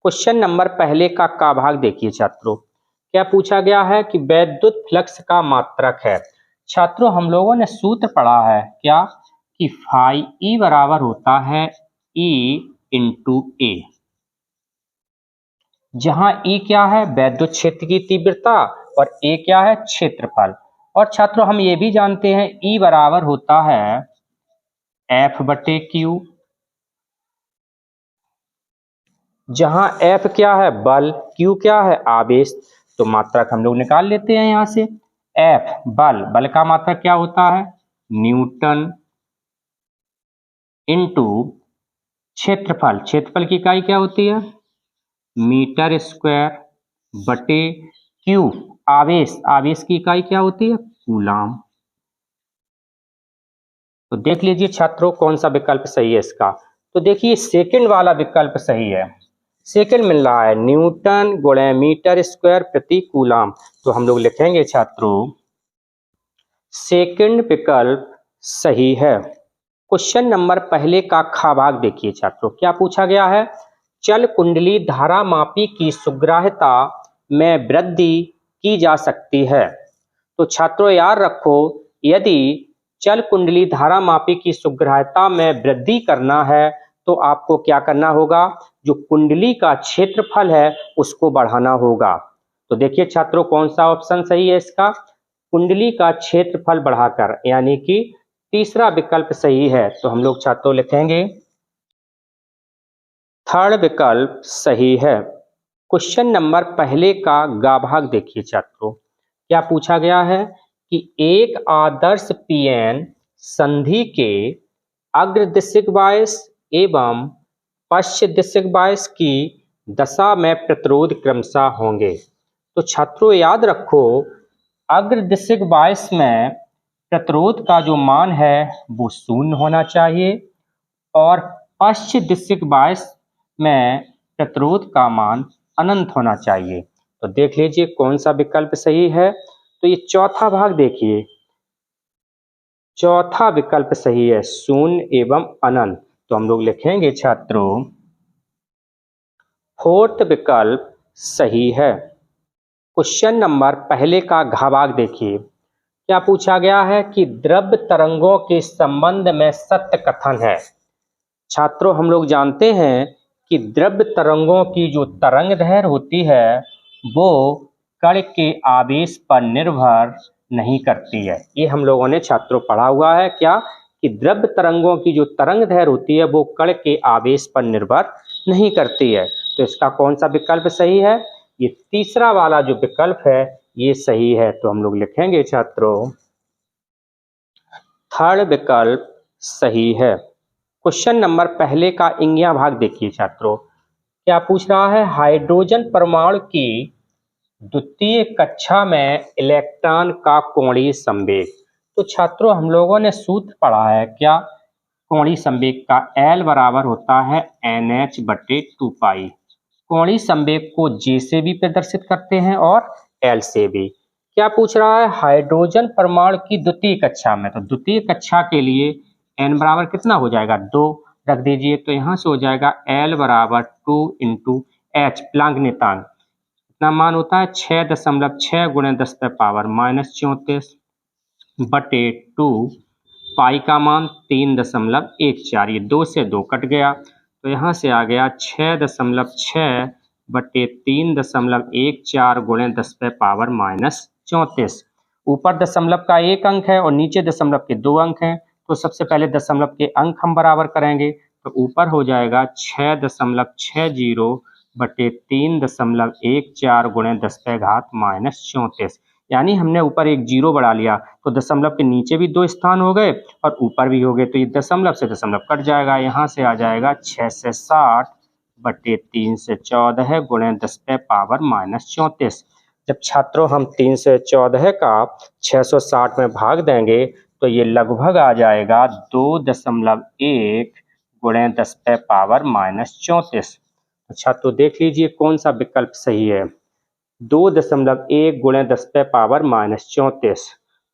Question number पहले का भाग देखिए छात्रों। क्या पूछा गया है कि वैद्युत फ्लक्स का मात्रक है। छात्रों हम लोगों ने सूत्र पढ़ा है क्या कि फाई ई बराबर होता है ई इंटू ए, जहां ई क्या है वैद्युत क्षेत्र की तीव्रता और ए क्या है क्षेत्रफल। और छात्रों हम ये भी जानते हैं ई बराबर होता है एफ बटे क्यू, जहां एफ क्या है बल, क्यू क्या है आवेश। तो मात्रक हम लोग निकाल लेते हैं यहां से। एफ बल, बल का मात्रक क्या होता है न्यूटन, इनटू क्षेत्रफल, क्षेत्रफल की इकाई क्या होती है मीटर स्क्वायर, बटे क्यू आवेश, आवेश की इकाई क्या होती है कूलाम। तो देख लीजिए छात्रों कौन सा विकल्प सही है इसका। तो देखिए सेकंड वाला विकल्प सही है। सेकंड मिल रहा है न्यूटन गुणे मीटर स्क्वायर प्रति कूलाम। तो हम लोग लिखेंगे छात्रों सेकंड विकल्प सही है। क्वेश्चन नंबर पहले का खा भाग देखिए छात्रों। क्या पूछा गया है चल कुंडली धारा मापी की सुग्राह्यता में वृद्धि की जा सकती है। तो छात्रों याद रखो यदि चल कुंडली धारा मापी की सुग्राह्यता में वृद्धि करना है तो आपको क्या करना होगा, जो कुंडली का क्षेत्रफल है उसको बढ़ाना होगा। तो देखिए छात्रों कौन सा ऑप्शन सही है इसका, कुंडली का क्षेत्रफल बढ़ाकर, यानी कि तीसरा विकल्प सही है। तो हम लोग छात्रों लिखेंगे थर्ड विकल्प सही है। क्वेश्चन नंबर पहले का गा भाग देखिए छात्रों। क्या पूछा गया है कि एक आदर्श पीएन संधि के अग्रदिशिक बायस एवं पश्च दिशिक बायस की दशा में प्रतिरोध क्रमशः होंगे। तो छात्रों याद रखो अग्रदिशिक बायस में प्रतिरोध का जो मान है वो शून्य होना चाहिए और पश्च दिशिक बायस में प्रतिरोध का मान अनंत होना चाहिए। तो देख लीजिए कौन सा विकल्प सही है। तो ये चौथा भाग देखिए, चौथा विकल्प सही है शून्य एवं अनंत। तो हम लोग लिखेंगे छात्रों फोर्थ विकल्प सही है। क्वेश्चन नंबर पहले का घ भाग देखिए। क्या पूछा गया है कि द्रव्य तरंगों के संबंध में सत्य कथन है। छात्रों हम लोग जानते हैं कि द्रव्य तरंगों की जो तरंग दैर्घ्य होती है वो कण के आवेश पर निर्भर नहीं करती है। ये हम लोगों ने छात्रों पढ़ा हुआ है क्या कि द्रव्य तरंगों की जो तरंग दैर्घ्य होती है वो कण के आवेश पर निर्भर नहीं करती है। तो इसका कौन सा विकल्प सही है, ये तीसरा वाला जो विकल्प है ये सही है। तो हम लोग लिखेंगे छात्रों थर्ड विकल्प सही है। क्वेश्चन नंबर पहले का इंगिया भाग देखिए छात्रों। क्या पूछ रहा है हाइड्रोजन परमाणु की द्वितीय कक्षा में इलेक्ट्रॉन का कोणीय संवेग। तो छात्रों हम लोगों ने सूत्र पढ़ा है क्या कोणीय संवेग का L बराबर होता है NH बटे 2 पाई। कोणीय संवेग को J से भी प्रदर्शित करते हैं और L से भी। क्या पूछ रहा है हाइड्रोजन परमाणु की द्वितीय कक्षा में। तो द्वितीय कक्षा के लिए n बराबर कितना हो जाएगा 2 रख दीजिए। तो यहाँ से हो जाएगा L बराबर 2 इंटू H प्लांक नियतांक कितना मान होता है 6.6 गुणे 10 पे पावर -34 बटे 2 पाई का मान 3.14। ये 2 से 2 कट गया तो यहाँ से आ गया 6.6 बटे 3.14 गुणे 10 पे पावर -34। ऊपर दशमलव का एक अंक है और नीचे दशमलव के 2 अंक हैं। तो सबसे पहले दशमलव के अंक हम बराबर करेंगे। तो ऊपर हो जाएगा 6.60 बटे 3.14 गुणे 10 पे घात -34। यानी हमने ऊपर एक जीरो बढ़ा लिया तो दशमलव के नीचे भी 2 स्थान हो गए और ऊपर भी हो गए। तो ये दशमलव से दशमलव कट जाएगा। यहाँ से आ जाएगा 6 से 60 बटे 3 से 14 गुणे 10 पे पावर -34। जब छात्रों हम 3 से 14 का 660 में भाग देंगे तो ये लगभग आ जाएगा 2.1 गुणे 10 पे पावर -34। अच्छा तो देख लीजिए कौन सा विकल्प सही है 2.1 गुणे 10 पे पावर -34।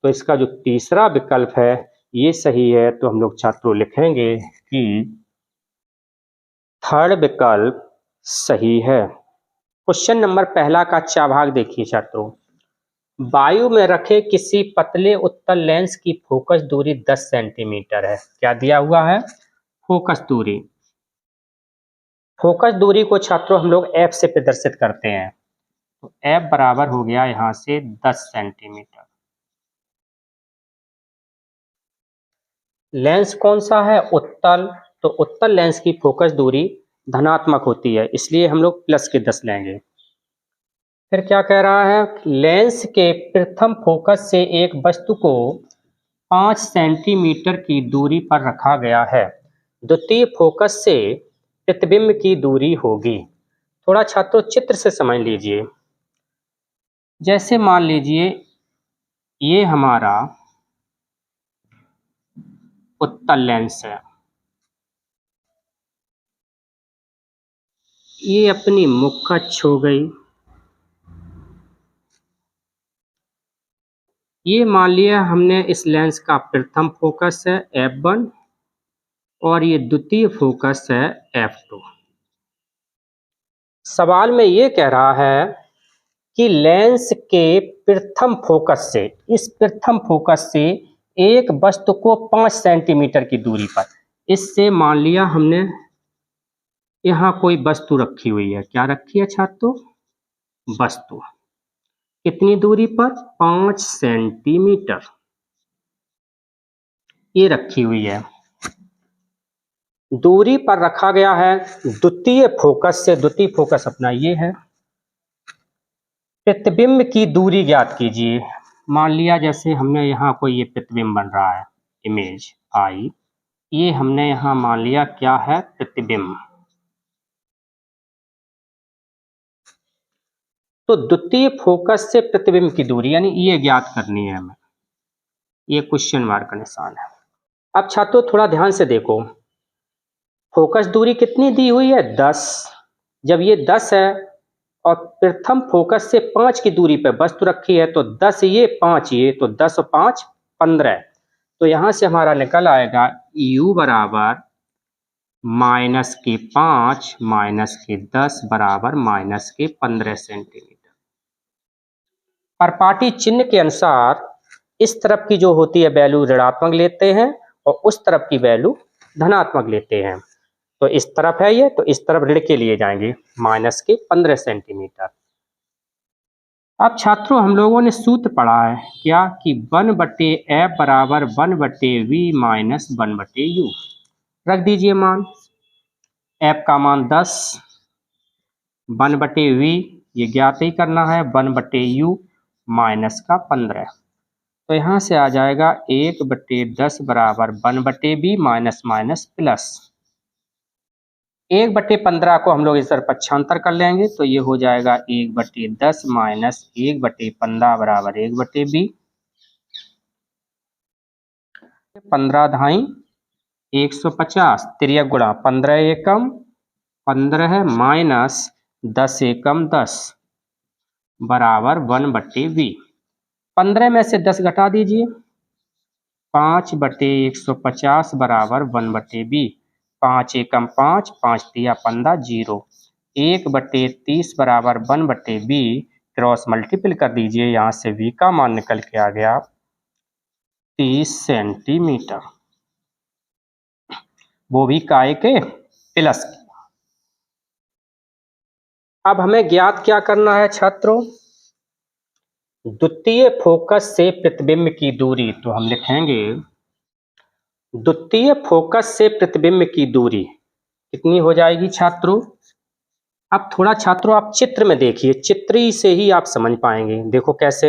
तो इसका जो तीसरा विकल्प है ये सही है। तो हम लोग छात्रों लिखेंगे कि थर्ड विकल्प सही है। क्वेश्चन नंबर पहला का चा भाग देखिए छात्रों। वायु में रखे किसी पतले उत्तल लेंस की फोकस दूरी 10 सेंटीमीटर है। क्या दिया हुआ है? फोकस दूरी। फोकस दूरी को छात्रों हम लोग एफ से प्रदर्शित करते हैं। तो एफ बराबर हो गया यहां से 10 सेंटीमीटर। लेंस कौन सा है? उत्तल। तो उत्तल लेंस की फोकस दूरी धनात्मक होती है, इसलिए हम लोग प्लस के 10 लेंगे। फिर क्या कह रहा है? लेंस के प्रथम फोकस से एक वस्तु को 5 सेंटीमीटर की दूरी पर रखा गया है। द्वितीय फोकस से प्रतिबिंब की दूरी होगी। थोड़ा छात्रों चित्र से समझ लीजिए। जैसे मान लीजिए ये हमारा उत्तल लेंस है, ये अपनी मुख अक्ष हो गई। ये मान लिया हमने इस लेंस का प्रथम फोकस है F1 और ये द्वितीय फोकस है F2। सवाल में ये कह रहा है कि लेंस के प्रथम फोकस से, इस प्रथम फोकस से एक वस्तु को 5 सेंटीमीटर की दूरी पर, इससे मान लिया हमने यहाँ कोई वस्तु रखी हुई है। क्या रखी है छात्रों? वस्तु। कितनी दूरी पर? 5 सेंटीमीटर ये रखी हुई है। दूरी पर रखा गया है द्वितीय फोकस से। द्वितीय फोकस अपना ये है। प्रतिबिंब की दूरी ज्ञात कीजिए। मान लिया जैसे हमने यहाँ कोई ये प्रतिबिंब बन रहा है, इमेज आई, ये हमने यहाँ मान लिया क्या है? प्रतिबिंब। तो द्वितीय फोकस से प्रतिबिंब की दूरी यानी ये ज्ञात करनी है हमें। ये क्वेश्चन मार्क का निशान है। अब छात्रों थोड़ा ध्यान से देखो, फोकस दूरी कितनी दी हुई है? 10। जब ये 10 है और प्रथम फोकस से 5 की दूरी पर वस्तु रखी है, तो 10 ये 5 ये, तो 10 और 5 15। तो यहां से हमारा निकल आएगा u बराबर -5 -10 बराबर -15 सेंटीमीटर। परपाटी चिन्ह के अनुसार इस तरफ की जो होती है वैल्यू ऋणात्मक लेते हैं और उस तरफ की वैल्यू धनात्मक लेते हैं। तो इस तरफ है ये, तो इस तरफ ऋण के लिए जाएंगे -15 सेंटीमीटर। अब छात्रों हम लोगों ने सूत्र पढ़ा है क्या कि 1/f बराबर 1/v माइनस 1/u। रख दीजिए मान। f का मान 10, 1/v ये ज्ञात ही करना है, 1/u माइनस का 15। तो यहाँ से आ जाएगा 1/10 बराबर 1/v माइनस माइनस प्लस 1/15 को हम लोग इस तरफ पक्षांतर कर लेंगे, तो ये हो जाएगा 1/10 माइनस 1/15 बराबर 1/v। 15 धाई 150, तिर्यक गुणा 15 एकम 15 माइनस 10 एकम 10 बराबर 1/v। 15 में से 10 घटा दीजिए, 5/150 बराबर 1/v। 5 एकम 5, 5 तिया 15 0। 1/30 बराबर 1/v। क्रॉस मल्टीपल कर दीजिए, यहाँ से v का मान निकल के आ गया 30 सेंटीमीटर, वो भी काय के? प्लस के। अब हमें ज्ञात क्या करना है छात्रों? द्वितीय फोकस से प्रतिबिंब की दूरी। तो हम लिखेंगे द्वितीय फोकस से प्रतिबिंब की दूरी कितनी हो जाएगी छात्रों? अब थोड़ा छात्रों आप चित्र में देखिए, चित्र से ही आप समझ पाएंगे। देखो कैसे,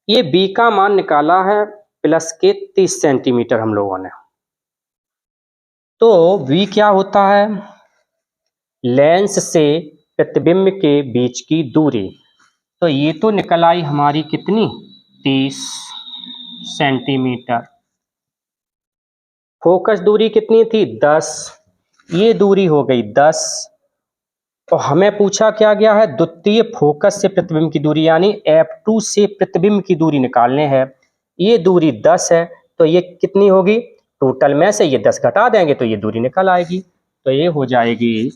ये b का मान निकाला है प्लस के 30 सेंटीमीटर हम लोगों ने। तो v क्या होता है? लेंस से प्रतिबिंब के बीच की दूरी। तो ये तो निकल आई हमारी कितनी? 30 सेंटीमीटर। फोकस दूरी कितनी थी? 10। ये दूरी हो गई 10। और हमें पूछा क्या गया है? द्वितीय फोकस से प्रतिबिंब की दूरी, यानी F2 से प्रतिबिंब की दूरी निकालने है। ये दूरी 10 है, तो ये कितनी होगी? टोटल में से ये 10 घटा देंगे तो ये दूरी निकल आएगी। तो ये हो जाएगी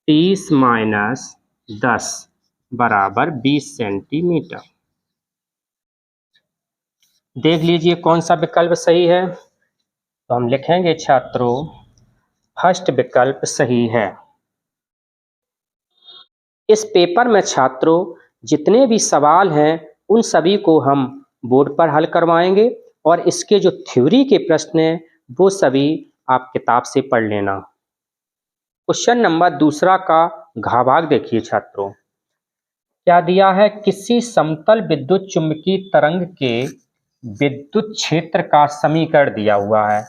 30 माइनस 10 बराबर 20 सेंटीमीटर। देख लीजिए कौन सा विकल्प सही है। तो हम लिखेंगे छात्रों फर्स्ट विकल्प सही है। इस पेपर में छात्रों जितने भी सवाल हैं उन सभी को हम बोर्ड पर हल करवाएंगे और इसके जो थ्योरी के प्रश्न हैं वो सभी आप किताब से पढ़ लेना। क्वेश्चन नंबर दूसरा का घ भाग देखिए छात्रों। क्या दिया है, किसी समतल विद्युत चुम्बकीय तरंग के विद्युत क्षेत्र का समीकरण दिया हुआ है।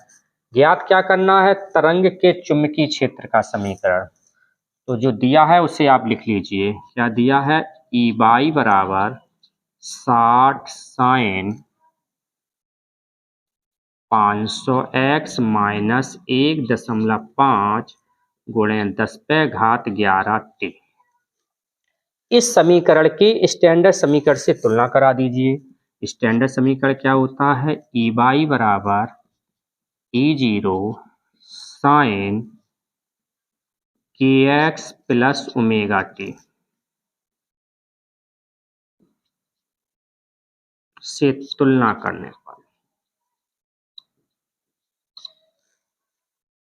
ज्ञात क्या करना है, तरंग के चुम्बकीय क्षेत्र का समीकरण। तो जो दिया है उसे आप लिख लीजिए। क्या दिया है, ई बाई बराबर 60 साइन 500x माइनस 1.5 गुणे 10⁻11t। इस समीकरण के स्टैंडर्ड समीकरण से तुलना करा दीजिए। स्टैंडर्ड समीकरण क्या होता है, ई बाई बराबर E0 sine kx plus omega t से तुलना करने पर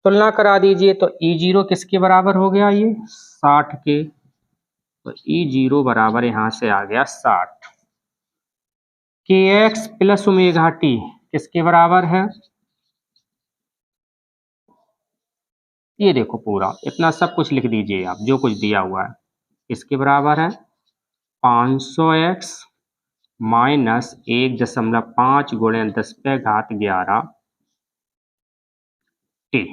तुलना करा दीजिए। तो E0 किसके बराबर हो गया, ये 60 के। तो E0 बराबर यहां से आ गया 60। kx प्लस ओमेगा टी किसके बराबर है, ये देखो पूरा इतना सब कुछ लिख दीजिए आप, जो कुछ दिया हुआ है। इसके बराबर है 500x माइनस 1.5 गुणे 10⁻11 टी।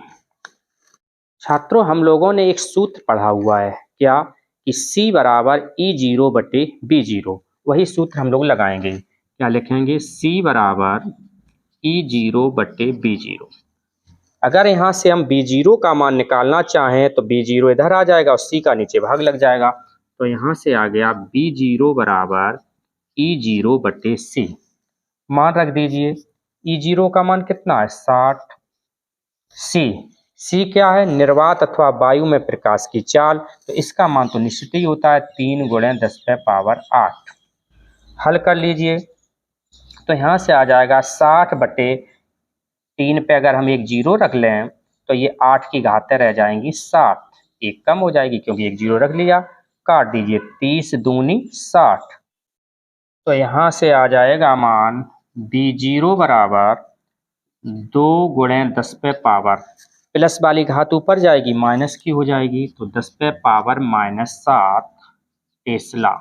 छात्रों हम लोगों ने एक सूत्र पढ़ा हुआ है, क्या कि C बराबर E0 बटे B0। वही सूत्र हम लोग लगाएंगे। क्या लिखेंगे, C बराबर E0 बटे B0। अगर यहाँ से हम B0 का मान निकालना चाहें तो B0 इधर आ जाएगा और C का नीचे भाग लग जाएगा। तो यहाँ से आ गया B0 बराबर E0 बटे C। मान रख दीजिए। E0 का मान कितना है, 60। C क्या है, निर्वात अथवा वायु में प्रकाश की चाल। तो इसका मान तो निश्चित ही होता है 3 गुणे 10⁻8। हल कर लीजिए। तो यहाँ से आ जाएगा 60 बटे 3 पे अगर हम एक जीरो रख लें तो ये 8 की घातें रह जाएंगी 7। एक कम हो जाएगी क्योंकि एक जीरो रख लिया। काट दीजिए, 30 दूनी 60। तो यहाँ से आ जाएगा मान B0 बराबर 2 गुणे 10⁻, प्लस वाली घात ऊपर जाएगी माइनस की हो जाएगी। तो 10⁻⁻7 टेस्ला।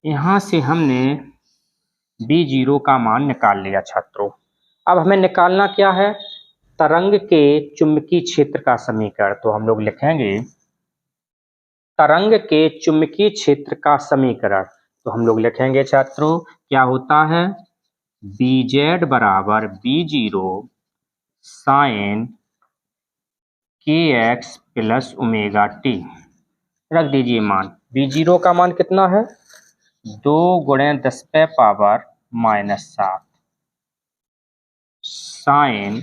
यहाँ से हमने B0 का मान निकाल लिया छात्रों। अब हमें निकालना क्या है, तरंग के चुंबकीय क्षेत्र का समीकरण। तो हम लोग लिखेंगे तरंग के चुंबकीय क्षेत्र का समीकरण। तो हम लोग लिखेंगे छात्रों, क्या होता है, BZ बराबर B0 sine kx plus omega t. रख दीजिए मान। B0 का मान कितना है, 2 गुणे 10⁻⁻7 sine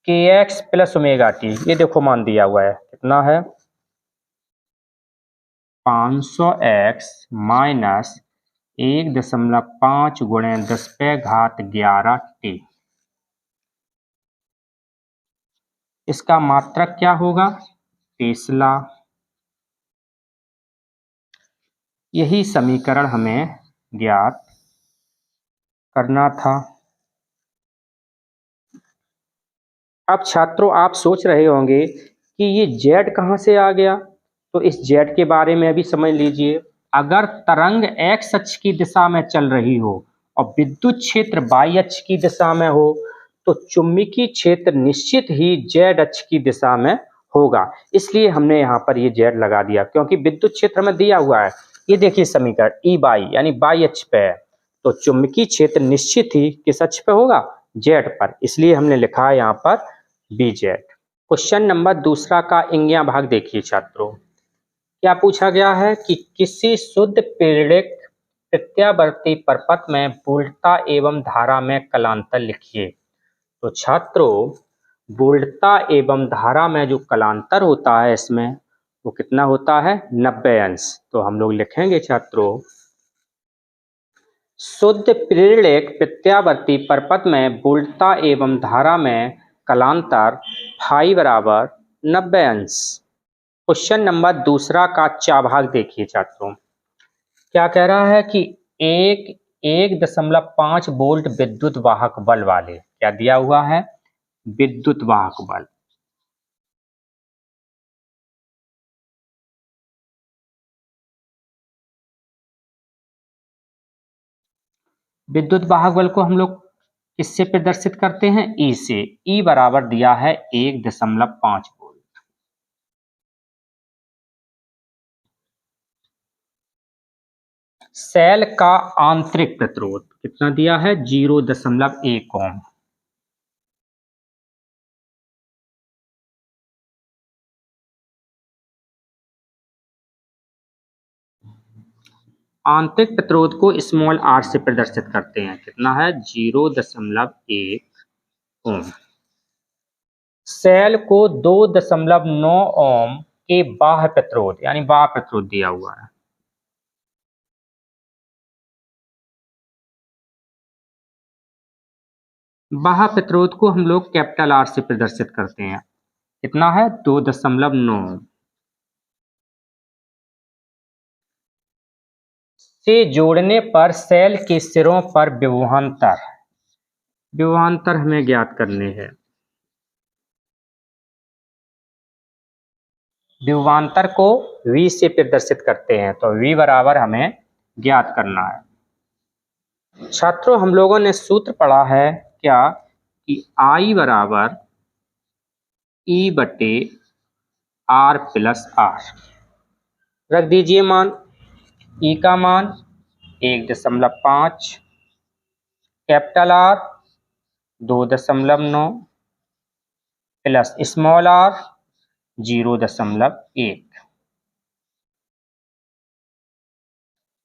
kx plus omega t. ये देखो मान दिया हुआ है, कितना है, 500x माइनस 1.5 गुणे 10⁻11 टी। इसका मात्रक क्या होगा, टेस्ला। यही समीकरण हमें ज्ञात करना था। अब छात्रों आप सोच रहे होंगे कि ये जेड कहाँ से आ गया। तो इस जेड के बारे में अभी समझ लीजिए। अगर तरंग एक्स अक्ष की दिशा में चल रही हो और विद्युत क्षेत्र वाई अक्ष की दिशा में हो तो चुंबकीय क्षेत्र निश्चित ही जेड अक्ष की दिशा में होगा। इसलिए हमने यहाँ पर ये जेड लगा दिया, क्योंकि विद्युत क्षेत्र में दिया हुआ है। ये देखिए समीकरण ई बाई यानी बाई अक्ष पे है, तो चुंबकीय क्षेत्र निश्चित ही किस अक्ष पे होगा, जेड पर। इसलिए हमने लिखा है यहाँ पर बी जेड। क्वेश्चन नंबर दूसरा का इंगिया भाग देखिए छात्रों। क्या पूछा गया है कि किसी शुद्ध प्रेरक प्रत्यावर्ती परपथ में वोल्टता एवं धारा में कलांतर लिखिए। तो छात्रों वोल्टता एवं धारा में जो कलांतर होता है इसमें वो कितना होता है 90 अंश। तो हम लोग लिखेंगे छात्रों शुद्ध प्रेरक प्रत्यावर्ती परपथ में वोल्टता एवं धारा में कलांतर फाई बराबर 90 अंश। क्वेश्चन नंबर दूसरा का चा भाग देखिए छात्रों, क्या कह रहा है कि 1.5 वोल्ट विद्युत वाहक बल वाले, क्या दिया हुआ है विद्युत वाहक बल, विद्युत वाहक बल को हम लोग किससे प्रदर्शित करते हैं ई से। ई बराबर दिया है 1.5 वोल्ट। सेल का आंतरिक प्रतिरोध कितना दिया है 0.1 ओम। आंतरिक प्रतिरोध को स्मॉल आर से प्रदर्शित करते हैं, कितना है 0.1 ओम। सेल को 2.9 ओम के बाह्य प्रतिरोध यानी बाह्य प्रतिरोध दिया हुआ है। बाह्य प्रतिरोध को हम लोग कैपिटल आर से प्रदर्शित करते हैं, कितना है 2.9 से जोड़ने पर सेल के सिरों पर विभवांतर हमें ज्ञात करने हैं। विभवांतर को V से प्रदर्शित करते हैं, तो V बराबर हमें ज्ञात करना है। छात्रों हम लोगों ने सूत्र पढ़ा है क्या कि I बराबर E/R प्लस R। रख दीजिए मान, E का मान 1.5, capital R 2.9 plus small r 0.1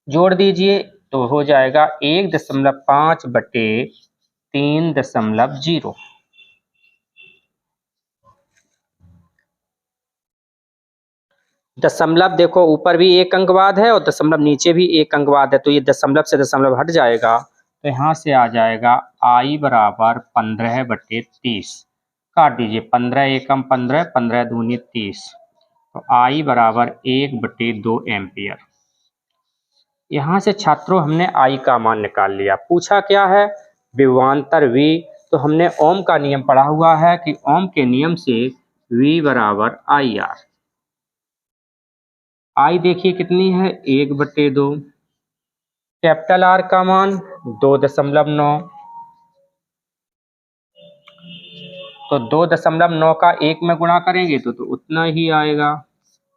जोड़ दीजिए तो हो जाएगा 1.5 बटे 3.0। दशमलव देखो ऊपर भी एक अंक बाद है और दशमलव नीचे भी एक अंक बाद है, तो ये दशमलव से दशमलव हट जाएगा, तो यहाँ से आ जाएगा I बराबर 15/30। काट दीजिए 15 एकम 15, 15 दूनी 30, तो I बराबर 1/2 एम्पियर। यहाँ से छात्रों हमने I का मान निकाल लिया। पूछा क्या है विभवांतर V, तो हमने ओम का नियम पढ़ा हुआ है कि ओम के नियम से V बराबर IR। I देखिए कितनी है 1/2, कैपिटल R का मान 2.9, तो 2.9 का 1 में गुणा करेंगे तो उतना ही आएगा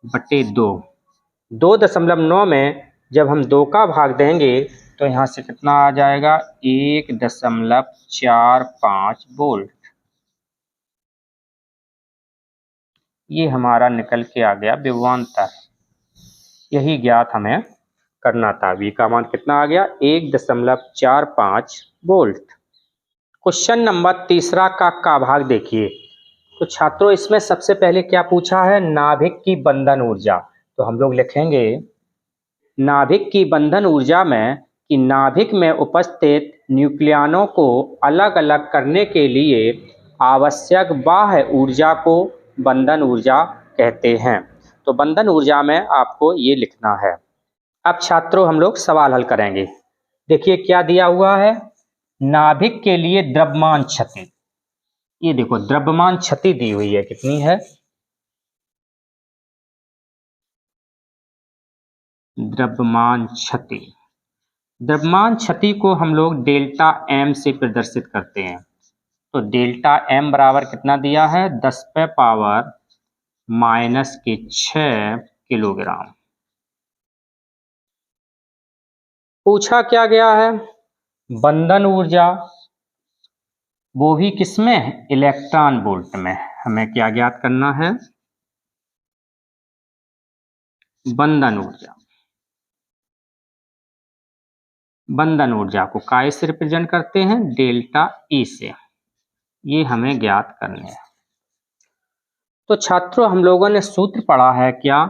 बटे 2। 2.9 में जब हम 2 का भाग देंगे तो यहाँ से कितना आ जाएगा 1.45 वोल्ट। ये हमारा निकल के आ गया विभवांतर। यही ज्ञात हमें करना था। V का मान कितना आ गया 1.45 वोल्ट। क्वेश्चन नंबर तीसरा का भाग देखिए, तो छात्रों इसमें सबसे पहले क्या पूछा है नाभिक की बंधन ऊर्जा। तो हम लोग लिखेंगे नाभिक की बंधन ऊर्जा में कि नाभिक में उपस्थित न्यूक्लियनों को अलग अलग करने के लिए आवश्यक बाह्य ऊर्जा को बंधन ऊर्जा कहते हैं। तो बंधन ऊर्जा में आपको ये लिखना है। अब छात्रों हम लोग सवाल हल करेंगे। देखिए क्या दिया हुआ है नाभिक के लिए द्रव्यमान क्षति। ये देखो द्रव्यमान क्षति दी हुई है, कितनी है द्रव्यमान क्षति। द्रव्यमान क्षति को हम लोग डेल्टा M से प्रदर्शित करते हैं। तो डेल्टा M बराबर कितना दिया है 10⁻⁻⁶ किलोग्राम। पूछा क्या गया है बंधन ऊर्जा, वो भी किसमें इलेक्ट्रॉन वोल्ट में। हमें क्या ज्ञात करना है बंधन ऊर्जा। बंधन ऊर्जा को काय से रिप्रेजेंट करते हैं डेल्टा E से। ये हमें ज्ञात करने हैं। तो छात्रों हम लोगों ने सूत्र पढ़ा है क्या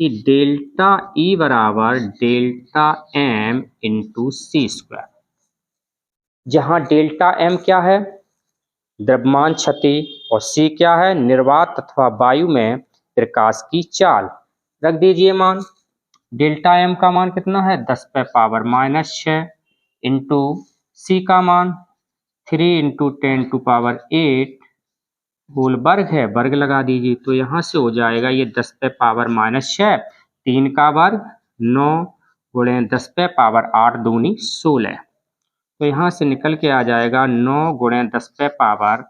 कि डेल्टा ई बराबर डेल्टा एम इंटू सी स्क्वायर, जहां डेल्टा एम क्या है द्रव्यमान क्षति और सी क्या है निर्वात अथवा वायु में प्रकाश की चाल। रख दीजिए मान। डेल्टा एम का मान कितना है 10⁻⁻⁶ इंटू सी का मान 3 × 10⁸ होल वर्ग है, वर्ग लगा दीजिए। तो यहाँ से हो जाएगा ये 10⁻⁻⁶ 3 का वर्ग 9 × 10⁻8 दूनी 16। तो यहाँ से निकल के आ जाएगा 9 × 10⁻,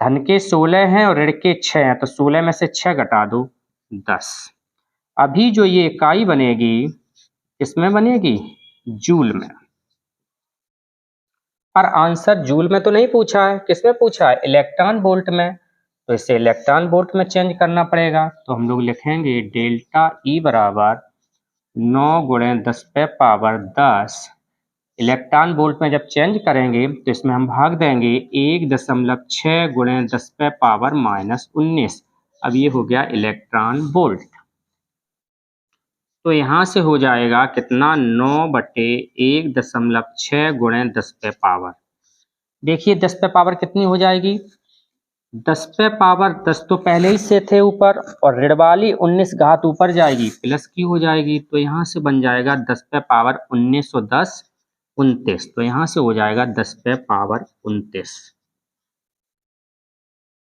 धन के 16 हैं और ऋण के 6 हैं, तो 16 में से 6 घटा दो 10। अभी जो ये इकाई बनेगी किसमें बनेगी जूल में, पर आंसर जूल में तो नहीं पूछा है, किसमें पूछा है इलेक्ट्रॉन वोल्ट में। तो इसे इलेक्ट्रॉन वोल्ट में चेंज करना पड़ेगा। तो हम लोग लिखेंगे डेल्टा ई बराबर 9 × 10⁻10 इलेक्ट्रॉन वोल्ट में जब चेंज करेंगे तो इसमें हम भाग देंगे 1.6 × 10⁻−19। अब ये हो गया इलेक्ट्रॉन वोल्ट। तो यहाँ से हो जाएगा कितना 9/1.6 × 10⁻। देखिए 10⁻ कितनी हो जाएगी 10⁻10 तो पहले ही से थे ऊपर और ऋण वाली 19 घात ऊपर जाएगी प्लस की हो जाएगी। तो यहाँ से बन जाएगा 10⁻19 और 10 29। तो यहाँ से हो जाएगा 10⁻29।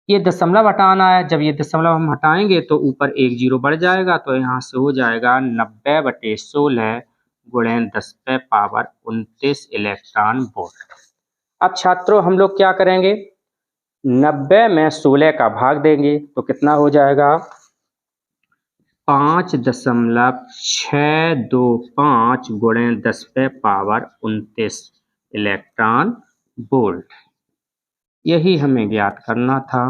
ये दशमलव हटाना है, जब ये दशमलव हम हटाएंगे तो ऊपर 1 0 बढ़ जाएगा। तो यहाँ से हो जाएगा 90/16 × 10⁻29 इलेक्ट्रॉन वोल्ट। अब छात्रों हम लोग क्या करेंगे 90 में 16 का भाग देंगे तो कितना हो जाएगा 5.625 × 10⁻29 इलेक्ट्रॉन वोल्ट। यही हमें ज्ञात करना था।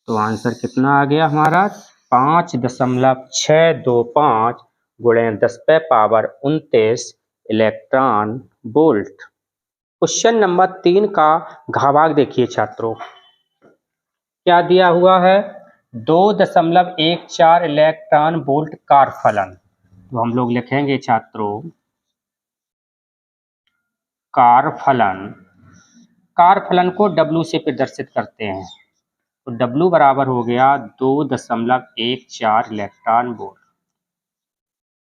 तो आंसर कितना आ गया हमारा 5.625 × 10⁻29 इलेक्ट्रॉन वोल्ट। क्वेश्चन नंबर 3 का घ भाग देखिए छात्रों, क्या दिया हुआ है 2.14 इलेक्ट्रॉन वोल्ट कार फलन। तो हम लोग लिखेंगे छात्रों कार फलन को W से प्रदर्शित करते हैं। तो W बराबर हो गया 2.14 इलेक्ट्रॉन वोल्ट।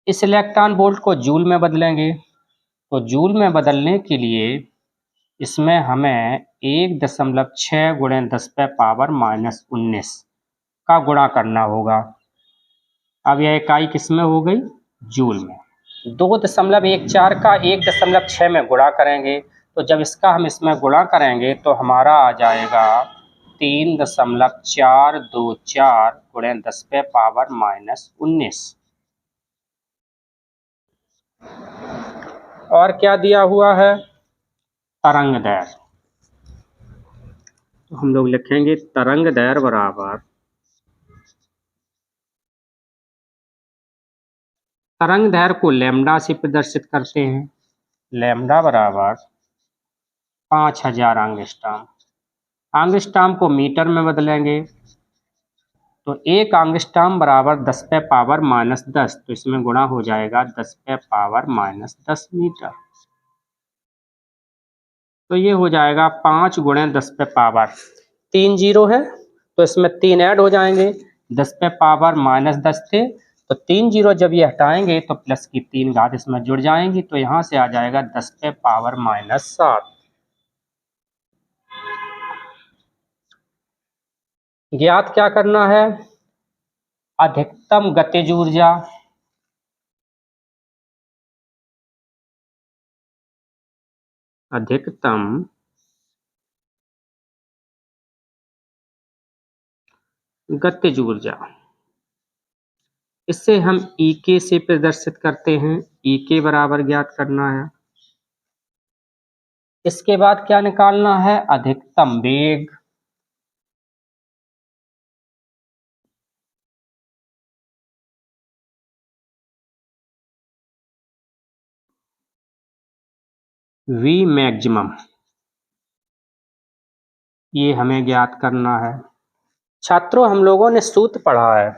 इस इलेक्ट्रॉन वोल्ट को जूल में बदलेंगे। तो जूल में बदलने के लिए इसमें हमें 1.6 × 10⁻−19 का गुणा करना होगा। अब यह इकाई किस में हो गई जूल में। 2.14 का 1.6 में गुणा करेंगे तो जब इसका हम इसमें गुणा करेंगे तो हमारा आ जाएगा 3.424 × 10⁻−19। और क्या दिया हुआ है तरंग दैर्घ्य। तो हम लोग लिखेंगे तरंग दैर्घ्य बराबर तरंग दैर्घ्य को लैम्डा से प्रदर्शित करते हैं। लैम्डा बराबर 5000 एंगस्ट्रॉम। एंगस्ट्रॉम को मीटर में बदलेंगे तो 1 एंगस्ट्रॉम बराबर 10⁻−10। तो इसमें गुणा हो जाएगा 10⁻−10 मीटर। तो ये हो जाएगा 5 × 10⁻। 3 0 है तो इसमें 3 ऐड हो जाएंगे 10⁻−10 थे तो 3 0 जब ये हटाएंगे तो प्लस की 3 घात इसमें जुड़ जाएंगी। तो यहाँ से आ जाएगा 10⁻−7। ज्ञात क्या करना है अधिकतम गतिज ऊर्जा। अधिकतम गतिज ऊर्जा इससे हम EK से प्रदर्शित करते हैं। EK बराबर ज्ञात करना है। इसके बाद क्या निकालना है अधिकतम वेग। V मैक्सिमम ये हमें ज्ञात करना है। छात्रों हम लोगों ने सूत्र पढ़ा है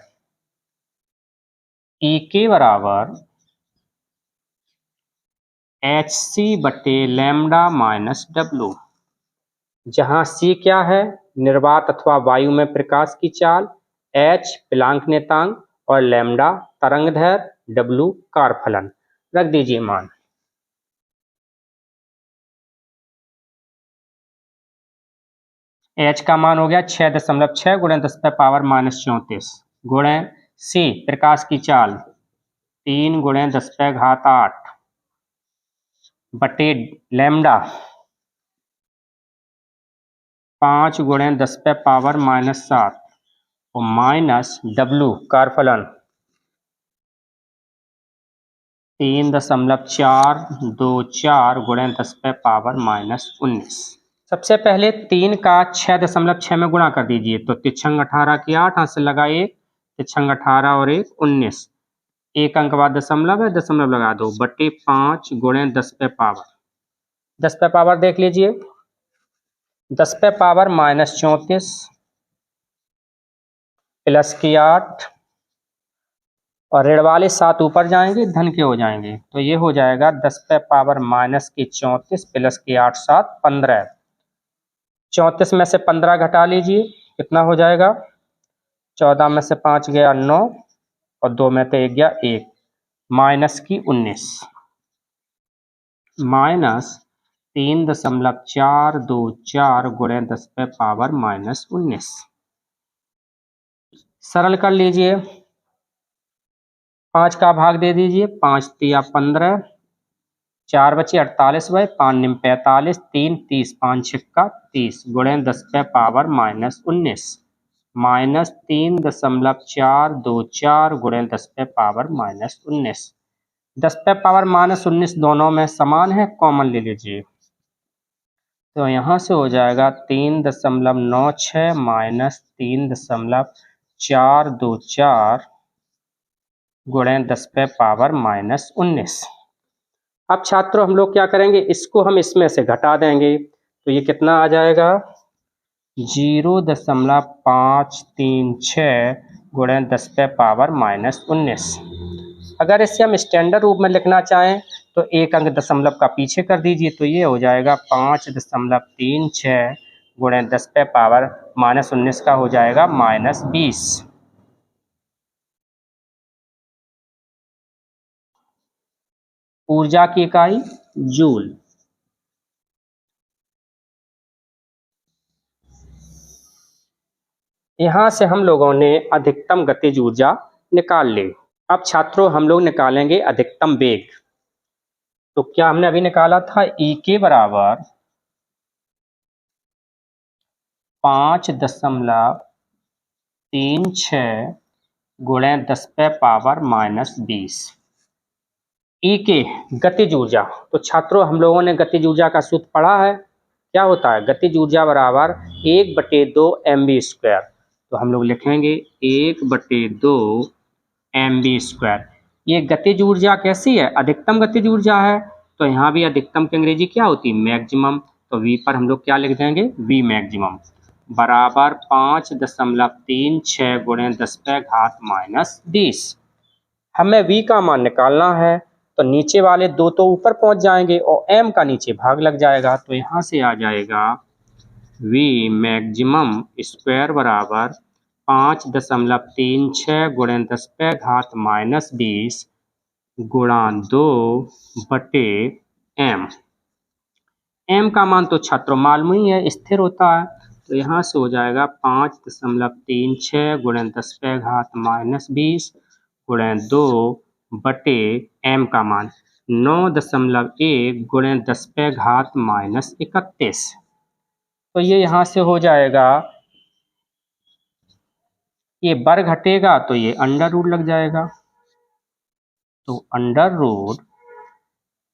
ई के बराबर एच सी बटे लैम्डा माइनस डब्लू, जहां सी क्या है, निर्वात अथवा वायु में प्रकाश की चाल, एच प्लांक नियतांक और लैम्डा तरंगदैर्घ्य, डब्लू कारफलन। रख दीजिए मान। एच का मान हो गया 6.6 गुणे 10⁻⁻34 गुणे सी प्रकाश की चाल 3 गुणे 10⁸ बटे लैम्डा 5 गुणे 10⁻⁻7 और माइनस डब्लू कारफलन 3.424 गुणे 10⁻⁻19। सबसे पहले 3 का 6.6 में गुणा कर दीजिए तो तिरछंग 18 की 8, हाथ से लगा 1, तिरछंग 18 और 1 19, एक अंक बाद दशमलव है, दशमलव लगा दो, बटे 5 गुणे 10⁻⁻ देख लीजिए 10⁻⁻34 प्लस की 8 और ऋण वाले 7 ऊपर जाएंगे, धन के हो जाएंगे, तो ये हो जाएगा 10⁻⁻34 प्लस की 8 7 15। 34 में से 15 घटा लीजिए, कितना हो जाएगा, 14 में से 5 गया 9 और 2 में से 1 गया 1, माइनस की 19, माइनस 3.424 गुणे 10⁻⁻19। सरल कर लीजिए, 5 का भाग दे दीजिए, 5 तिया 15, 4 बचे 48 भाई, 5 निम 45, 3 30, 5 छिक्का 30 गुणे 10⁻⁻19 माइनस 3.424 गुणे 10⁻⁻19। 10⁻⁻19 दोनों में समान है, कॉमन ले लीजिए, तो यहाँ से हो जाएगा 3.96 माइनस 3.424 गुणे 10⁻⁻19। अब छात्रों हम लोग क्या करेंगे, इसको हम इसमें से घटा देंगे, तो ये कितना आ जाएगा 0.536 गुणे 10⁻⁻19। अगर इसे हम स्टैंडर्ड रूप में लिखना चाहें तो एक अंक दशमलव का पीछे कर दीजिए, तो ये हो जाएगा 5.36 गुणे 10⁻⁻19 का हो जाएगा -20। ऊर्जा की इकाई जूल। यहां से हम लोगों ने अधिकतम गतिज ऊर्जा निकाल ली। अब छात्रों हम लोग निकालेंगे अधिकतम वेग। तो क्या हमने अभी निकाला था, ई के बराबर 5.36 गुणे 10⁻⁻20। ई के गतिज ऊर्जा, तो छात्रों हम लोगों ने गतिज ऊर्जा का सूत्र पढ़ा है, क्या होता है, गतिज ऊर्जा बराबर 1/2 mv²। तो हम लोग लिखेंगे 1/2 mv²। ये गतिज ऊर्जा कैसी है, अधिकतम गतिज ऊर्जा है, तो यहाँ भी अधिकतम की अंग्रेजी क्या होती है, मैक्सिमम, तो v पर हम लोग क्या लिख देंगे, v मैक्सिमम बराबर 5.36 गुणे 10⁻⁻20। हमें v का मान निकालना है, तो नीचे वाले दो तो ऊपर पहुंच जाएंगे और m का नीचे भाग लग जाएगा, तो यहाँ से आ जाएगा v मैक्सिमम स्क्वायर बराबर 5.36 गुणे 10⁻⁻20 गुणा 2 बटे m। m का मान तो छात्रों मालूम ही है, स्थिर होता है, तो यहाँ से हो जाएगा 5.36 गुणे 10⁻⁻20 गुणे 2 बटे m का मान 9.1 गुणे 10⁻⁻31। तो ये यहाँ से हो जाएगा, ये वर्ग घटेगा तो ये अंडर रूट लग जाएगा, तो अंडर रूट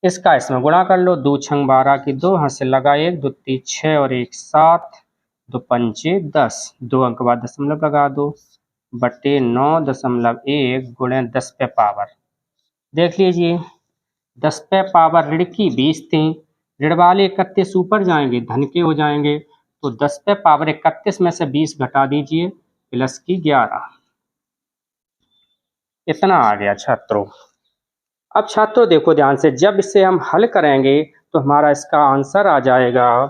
इसका इसमें गुणा कर लो, 2 छंग 12 की 2, हाथ से लगा 1, 2 3 6 और 1 7, 2 पंचे 10, 2 अंक बाद दशमलव लगा दो, बटे 9.1 गुणे 10⁻। देख लीजिए 10⁻, ऋण की 20 थी, ऋण वाले 31 ऊपर जाएंगे, धन के हो जाएंगे, तो 10⁻31 में से 20 घटा दीजिए, प्लस की 11, इतना आ गया छात्रों। अब छात्रों देखो ध्यान से, जब इसे हम हल करेंगे तो हमारा इसका आंसर आ जाएगा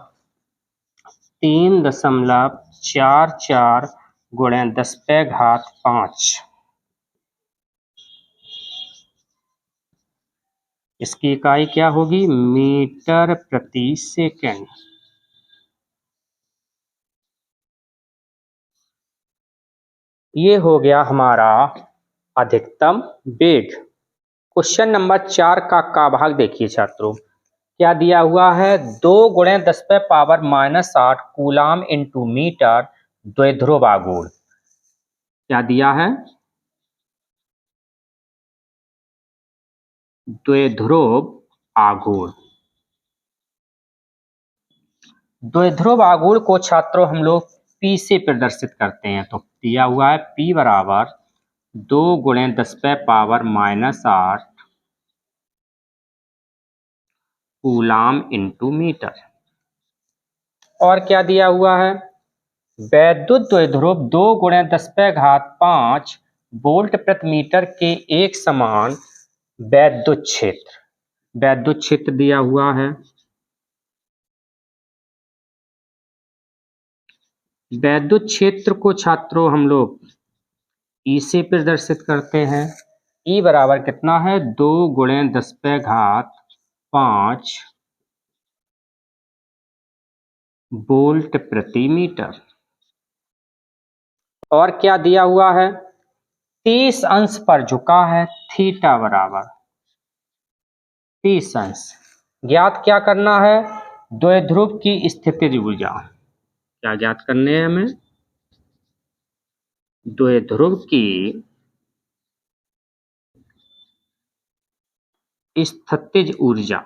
3.44 गुणे 10⁵ इसकी इकाई क्या होगी? मीटर प्रति सेकंड। ये हो गया हमारा अधिकतम वेग। क्वेश्चन नंबर 4 का भाग देखिए छात्रों, क्या दिया हुआ है? 2 गुणे 10⁻⁻8 कूलाम इंटू मीटर द्विध्रुव आघूर्ण। क्या दिया है? द्विध्रुव आघूर्ण। द्विध्रुव आघूर्ण को छात्रों हम लोग P से प्रदर्शित करते हैं, तो दिया हुआ है P बराबर 2 गुणे 10⁻⁻8 कूलाम इंटू मीटर। और क्या दिया हुआ है? वैद्युत द्विध्रुव 2 गुणे 10⁵5 वोल्ट प्रति मीटर के एक समान वैद्युत क्षेत्र। वैद्युत क्षेत्र दिया हुआ है। वैद्युत क्षेत्र को छात्रों हम लोग E से प्रदर्शित करते हैं। E बराबर कितना है? 2 गुणे 10⁵5 वोल्ट प्रति मीटर। और क्या दिया हुआ है? 30 अंश पर झुका है, थीटा बराबर 30 अंश। ज्ञात क्या करना है? द्विध्रुव की स्थितिज ऊर्जा। क्या ज्ञात करने हैं हमें? द्विध्रुव की स्थितिज ऊर्जा।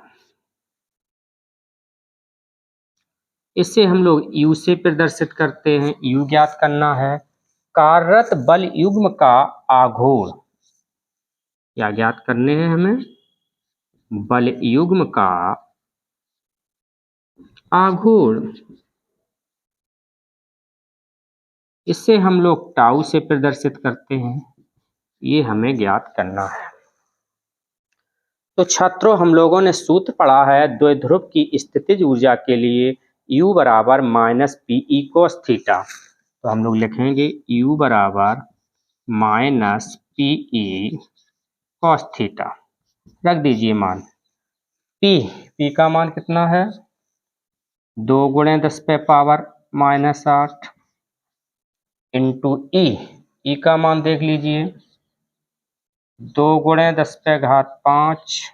इसे हम लोग U से प्रदर्शित करते हैं। U ज्ञात करना है। कार्यरत बल युग्म का आघूर्ण। क्या ज्ञात करने हैं हमें? बल युग्म का आघूर्ण। इसे हम लोग टाउ से प्रदर्शित करते हैं। ये हमें ज्ञात करना है। तो छात्रों हम लोगों ने सूत्र पढ़ा है द्विध्रुव की स्थितिज ऊर्जा के लिए U बराबर -PE cos थीटा। तो हम लोग लिखेंगे U बराबर -PE cos थीटा। रख दीजिए मान। P का मान कितना है? 2 गुणे 10⁻⁻8 इंटू E का मान देख लीजिए, 2 गुणे 10⁵5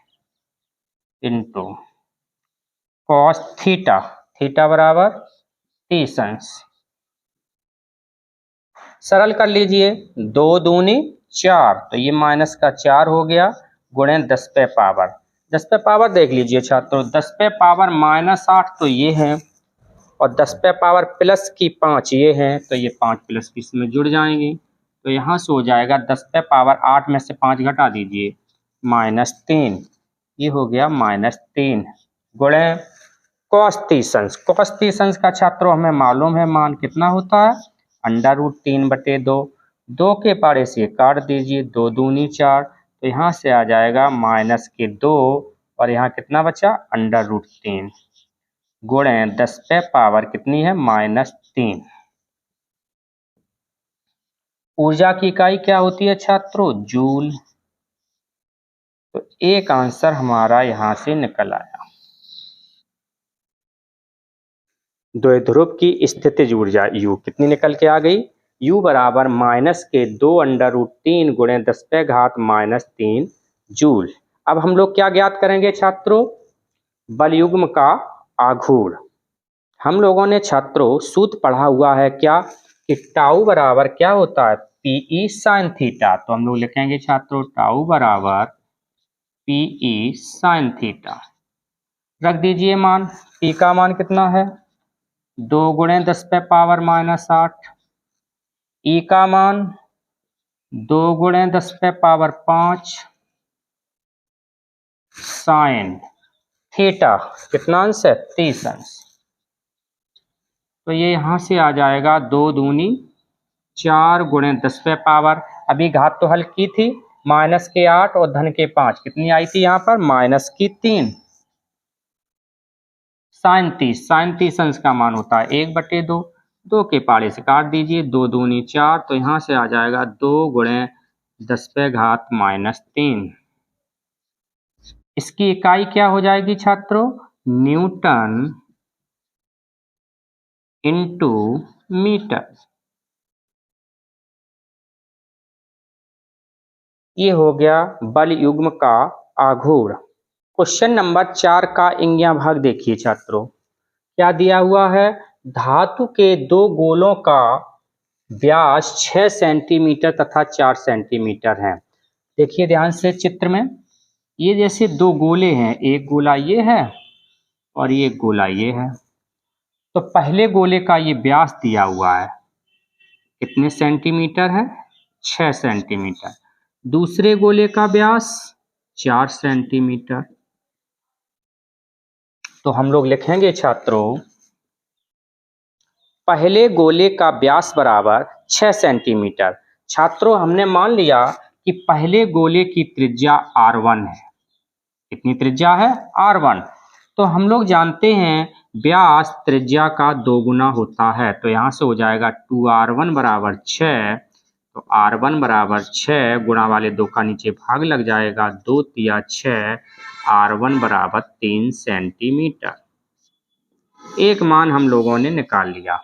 इंटू कॉस थीटा। थीटा बराबर 30 अंश। सरल कर लीजिए, 2 दूनी 4, तो ये माइनस का 4 हो गया, गुणे 10⁻। 10⁻ देख लीजिए छात्रों, 10⁻⁻8 तो ये है और 10⁻ प्लस की 5 ये है, तो ये 5 प्लस की इसमें जुड़ जाएंगी। तो यहाँ से हो जाएगा 10⁻8 में से 5 घटा दीजिए, -3। ये हो गया -3 गुणे cos 30 अंश। cos 30 अंश का छात्रों हमें मालूम है मान कितना होता है? √3/2। 2 के पारे से काट दीजिए, 2 दूनी 4, तो यहाँ से आ जाएगा -2 और यहाँ कितना बचा? √3 गुणे 10⁻ कितनी है? -3। ऊर्जा की इकाई क्या होती है छात्रों? जूल। तो एक आंसर हमारा यहाँ से निकल आया। द्विध्रुव की स्थितिज ऊर्जा U कितनी निकल के आ गई? U बराबर -2√3 गुणे 10⁻³ जूल। अब हम लोग क्या ज्ञात करेंगे छात्रों? बल युग्म का आघूर्ण। हम लोगों ने छात्रों सूत्र पढ़ा हुआ है क्या कि टाउ बराबर क्या होता है? PE sin theta. तो हम लोग लिखेंगे छात्रों टाउ बराबर PE sin थीटा। रख दीजिए मान। P का मान कितना है? 2 गुणे 10⁻⁻8। E का मान 2 गुणे 10⁻5 साइन थीटा। कितना अंश है? 30 अंश। तो ये यहाँ से आ जाएगा 2 दूनी 4 गुणे 10वें पावर, अभी घात तो हल की थी, माइनस के 8 और धन के 5, कितनी आई थी यहाँ पर माइनस की 3, साइन 30, साइन 30 अंश का मान होता है 1/2, 2 के पाड़े से काट दीजिए, 2 दूनी 4, तो यहाँ से आ जाएगा 2 गुणे 10वें घात माइनस 3। इसकी इकाई क्या हो जाएगी छात्रों, न्यूटन इंटू मीटर। ये हो गया बल युग्म का आघूर्ण। क्वेश्चन नंबर 4 का इंगिया भाग देखिए छात्रों, क्या दिया हुआ है, धातु के दो गोलों का व्यास 6 सेंटीमीटर तथा 4 सेंटीमीटर है। देखिए ध्यान से चित्र में, ये जैसे दो गोले हैं, एक गोला ये है और ये गोला ये है। तो पहले गोले का ये व्यास दिया हुआ है, कितने सेंटीमीटर है, 6 सेंटीमीटर। दूसरे गोले का व्यास 4 सेंटीमीटर। तो हम लोग लिखेंगे छात्रों, पहले गोले का व्यास बराबर 6 सेंटीमीटर। छात्रों हमने मान लिया कि पहले गोले की त्रिज्या r1 है। कितनी त्रिज्या है, r1। तो हम लोग जानते हैं व्यास त्रिज्या का 2 गुना होता है, तो यहाँ से हो जाएगा 2r1 बराबर 6। तो r1 बराबर 6, गुणा वाले 2 का नीचे भाग लग जाएगा, 2 तिया 6, r1 बराबर 3 सेंटीमीटर। एक मान हम लोगों ने निकाल लिया।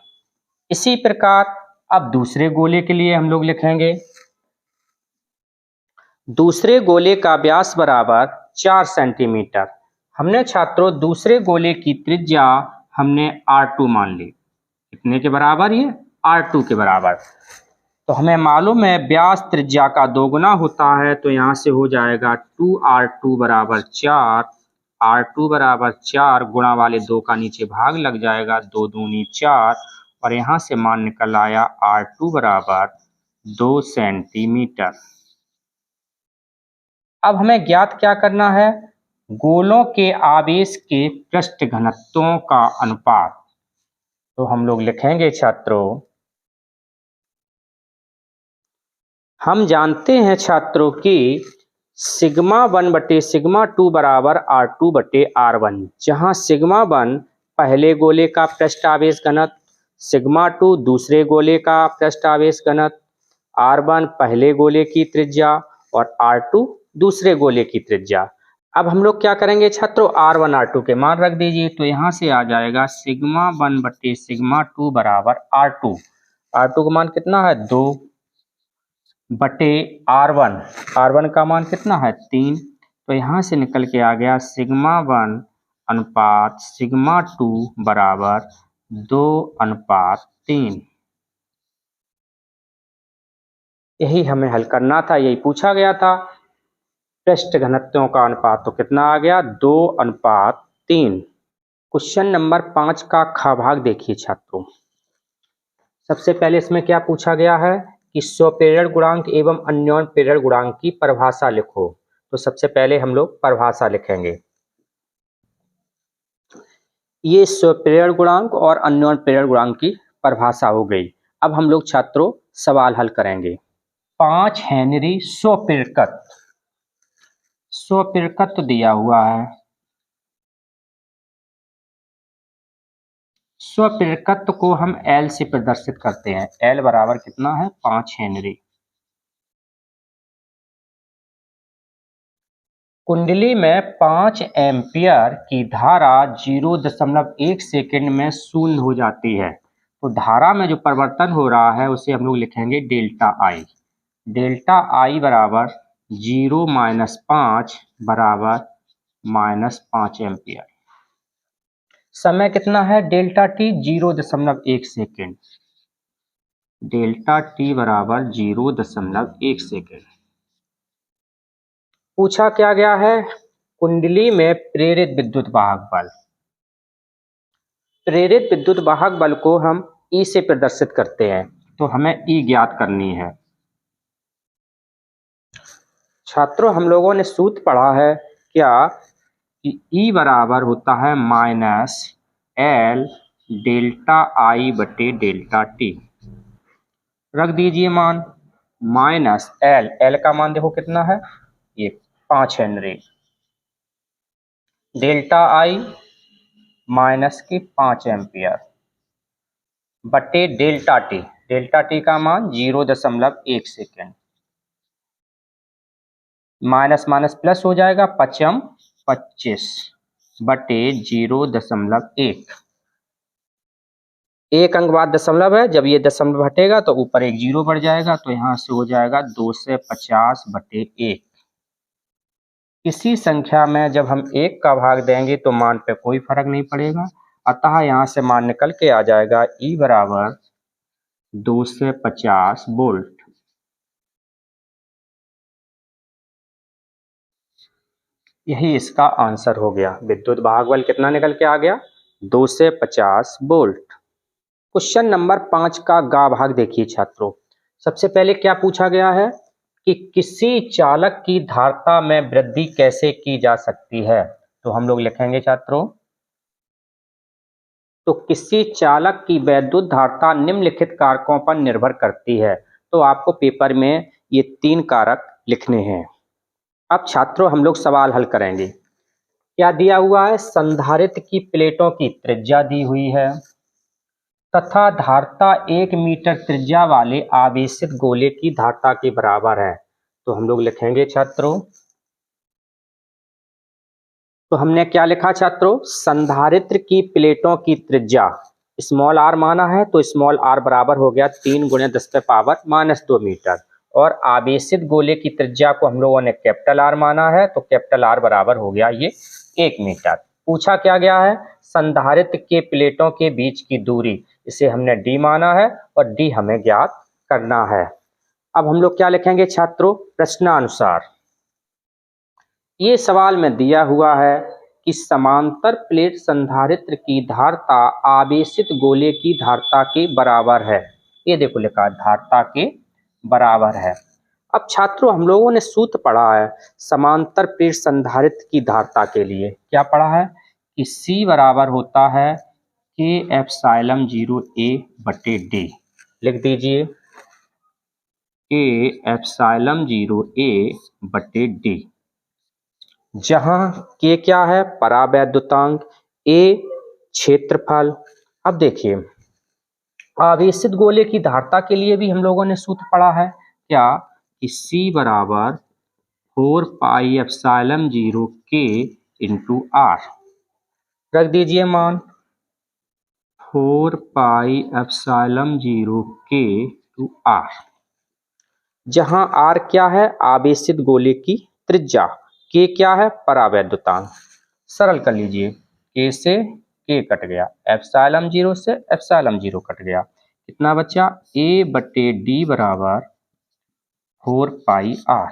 इसी प्रकार अब दूसरे गोले के लिए हम लोग लिखेंगे, दूसरे गोले का व्यास बराबर 4 सेंटीमीटर। हमने छात्रों दूसरे गोले की त्रिज्या हमने r2 मान ली, कितने के बराबर, ये r2 के बराबर। तो हमें मालूम है व्यास त्रिज्या का 2 गुना होता है, तो यहाँ से हो जाएगा 2r2 बराबर 4, r2 बराबर 4, गुणा वाले 2 का नीचे भाग लग जाएगा, 2 दूनी 4, और यहाँ से मान निकल आया r2 बराबर 2 सेंटीमीटर। अब हमें ज्ञात क्या करना है, गोलों के आवेश के पृष्ठ घनत्वों का अनुपात। तो हम लोग लिखेंगे छात्रों, हम जानते हैं छात्रों कि सिग्मा 1 बटे सिग्मा 2 बराबर r2 बटे r1, जहाँ सिग्मा 1 पहले गोले का पृष्ठ आवेश घनत्व, सिग्मा 2 दूसरे गोले का पृष्ठ आवेश घनत्व, r1 पहले गोले की त्रिज्या और r2 दूसरे गोले की त्रिज्या। अब हम लोग क्या करेंगे छात्रों, r1 r2 के मान रख दीजिए, तो यहाँ से आ जाएगा सिग्मा 1 बटे सिग्मा 2 बराबर r2। r2 का मान कितना है, 2 बटे r1 का मान कितना है, 3। तो यहाँ से निकल के आ गया सिग्मा 1 अनुपात सिग्मा 2 बराबर 2:3। यही हमें हल करना था, यही पूछा गया था। पृष्ठ घनत्वों का अनुपात तो कितना आ गया, 2:3। क्वेश्चन नंबर 5 का ख भाग देखिए छात्रों। सबसे पहले इसमें क्या पूछा गया है कि स्वप्रेरण गुणांक एवं अन्योन्य प्रेरण गुणांक की परिभाषा लिखो। तो सबसे पहले हम लोग परिभाषा लिखेंगे, ये स्वप्रेरण गुणांक और अन्योन्य प्रेरण गुणांक की परिभाषा हो गई। अब हम लोग छात्रों सवाल हल करेंगे। 5 हेनरी स्वप्रेरकत्व दिया हुआ है। स्वप्रेरकत्व को हम L से प्रदर्शित करते हैं, L बराबर कितना है, 5 हेनरी। कुंडली में 5 एम्पियर की धारा 0.1 सेकेंड में शून्य हो जाती है। तो धारा में जो परिवर्तन हो रहा है उसे हम लोग लिखेंगे डेल्टा आई। डेल्टा आई बराबर 0 - 5 बराबर -5 एम्पियर। समय कितना है, delta T 0.1 second. Delta T बराबर 0.1 सेकेंड। पूछा क्या गया है, कुंडली में प्रेरित विद्युत वाहक बल। प्रेरित विद्युत वाहक बल को हम E से प्रदर्शित करते हैं, तो हमें E ज्ञात करनी है। छात्रों हम लोगों ने सूत्र पढ़ा है क्या कि E बराबर होता है -L डेल्टा I बटे डेल्टा टी। रख दीजिए मान, माइनस एल, एल का मान देखो कितना है, ये 5 हेनरी, डेल्टा आई माइनस की 5 एम्पियर बटे डेल्टा टी, डेल्टा टी का मान 0.1 सेकेंड, माइनस माइनस प्लस हो जाएगा, 5 25 बटे 0.1, एक अंक बाद दशमलव है, जब ये दशमलव हटेगा तो ऊपर एक जीरो बढ़ जाएगा, तो यहाँ से हो जाएगा 250 बटे 1। इसी संख्या में जब हम 1 का भाग देंगे तो मान पे कोई फर्क नहीं पड़ेगा, अतः यहाँ से मान निकल के आ जाएगा E बराबर 250 वोल्ट। यही इसका आंसर हो गया। विद्युत भागबल कितना निकल के आ गया, 250 वोल्ट। क्वेश्चन नंबर 5 का गा भाग देखिए छात्रों। सबसे पहले क्या पूछा गया है कि किसी चालक की धारिता में वृद्धि कैसे की जा सकती है, तो हम लोग लिखेंगे छात्रों, तो किसी चालक की वैद्युत धारिता निम्नलिखित कारकों पर निर्भर करती है। तो आपको पेपर में ये 3 कारक लिखने हैं। अब छात्रों हम लोग सवाल हल करेंगे। क्या दिया हुआ है, संधारित्र की प्लेटों की त्रिज्या दी हुई है तथा धारिता 1 मीटर त्रिज्या वाले आवेशित गोले की धारिता के बराबर है। तो हम लोग लिखेंगे छात्रों, तो हमने क्या लिखा छात्रों, संधारित्र की प्लेटों की त्रिज्या स्मॉल आर माना है, तो स्मॉल आर बराबर हो गया 3 × 10⁻² मीटर, और आवेशित गोले की त्रिज्या को हम लोगों ने कैपिटल आर माना है, तो कैपिटल आर बराबर हो गया ये 1 मीटर। पूछा क्या गया है, संधारित्र के प्लेटों के बीच की दूरी, इसे हमने डी माना है और डी हमें ज्ञात करना है। अब हम लोग क्या लिखेंगे छात्रों, प्रश्नानुसार ये सवाल में दिया हुआ है कि समांतर प्लेट संधारित्र की धारिता आवेशित गोले की धारिता के बराबर है। ये देखो लिखा धारिता के बराबर है। अब छात्रों हम लोगों ने सूत्र पढ़ा है समांतर प्लेट संधारित्र की धारिता के लिए, क्या पढ़ा है कि C बराबर होता है K∈0 A बटे D। लिख दीजिए K∈0 A बटे D, जहां K क्या है, परावैद्युतांक, A क्षेत्रफल। अब देखिए आवेशित गोले की धारिता के लिए भी हम लोगों ने सूत्र पढ़ा है क्या, कि C बराबर 4πε0 K × R। रख दीजिए मान 4πε0 K × R, जहां R क्या है, आवेशित गोले की त्रिज्या, K क्या है, परावैद्युतांक। सरल कर लीजिए, K से K कट गया, ε0 से ε0 कट गया, कितना बचा, A बटे D बराबर 4πR।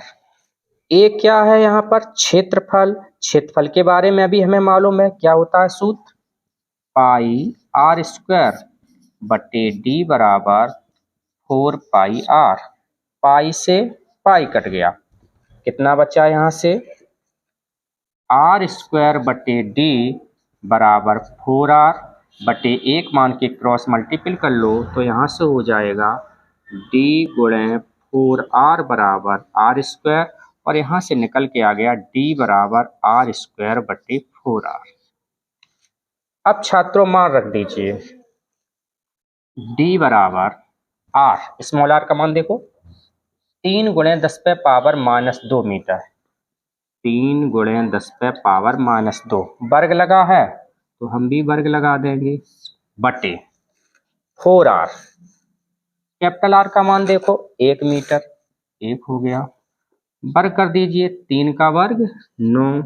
A क्या है यहाँ पर, क्षेत्रफल, क्षेत्रफल के बारे में अभी हमें मालूम है, क्या होता है सूत्र, πr² बटे D बराबर 4πR। पाई से पाई कट गया, कितना बचा यहाँ से, r² बटे D बराबर 4R बटे 1 मान के क्रॉस मल्टीपल कर लो, तो यहाँ से हो जाएगा D × 4R बराबर r², और यहाँ से निकल के आ गया D बराबर r² बटे 4R। अब छात्रों मान रख दीजिए D बराबर R, स्मॉल r का मान देखो 3 × 10⁻² मीटर, 3 × 10⁻², वर्ग लगा है तो हम भी वर्ग लगा देंगे, बटे 4R, कैपिटल R का मान देखो 1 मीटर, 1 हो गया, वर्ग कर दीजिए 3 का वर्ग 9,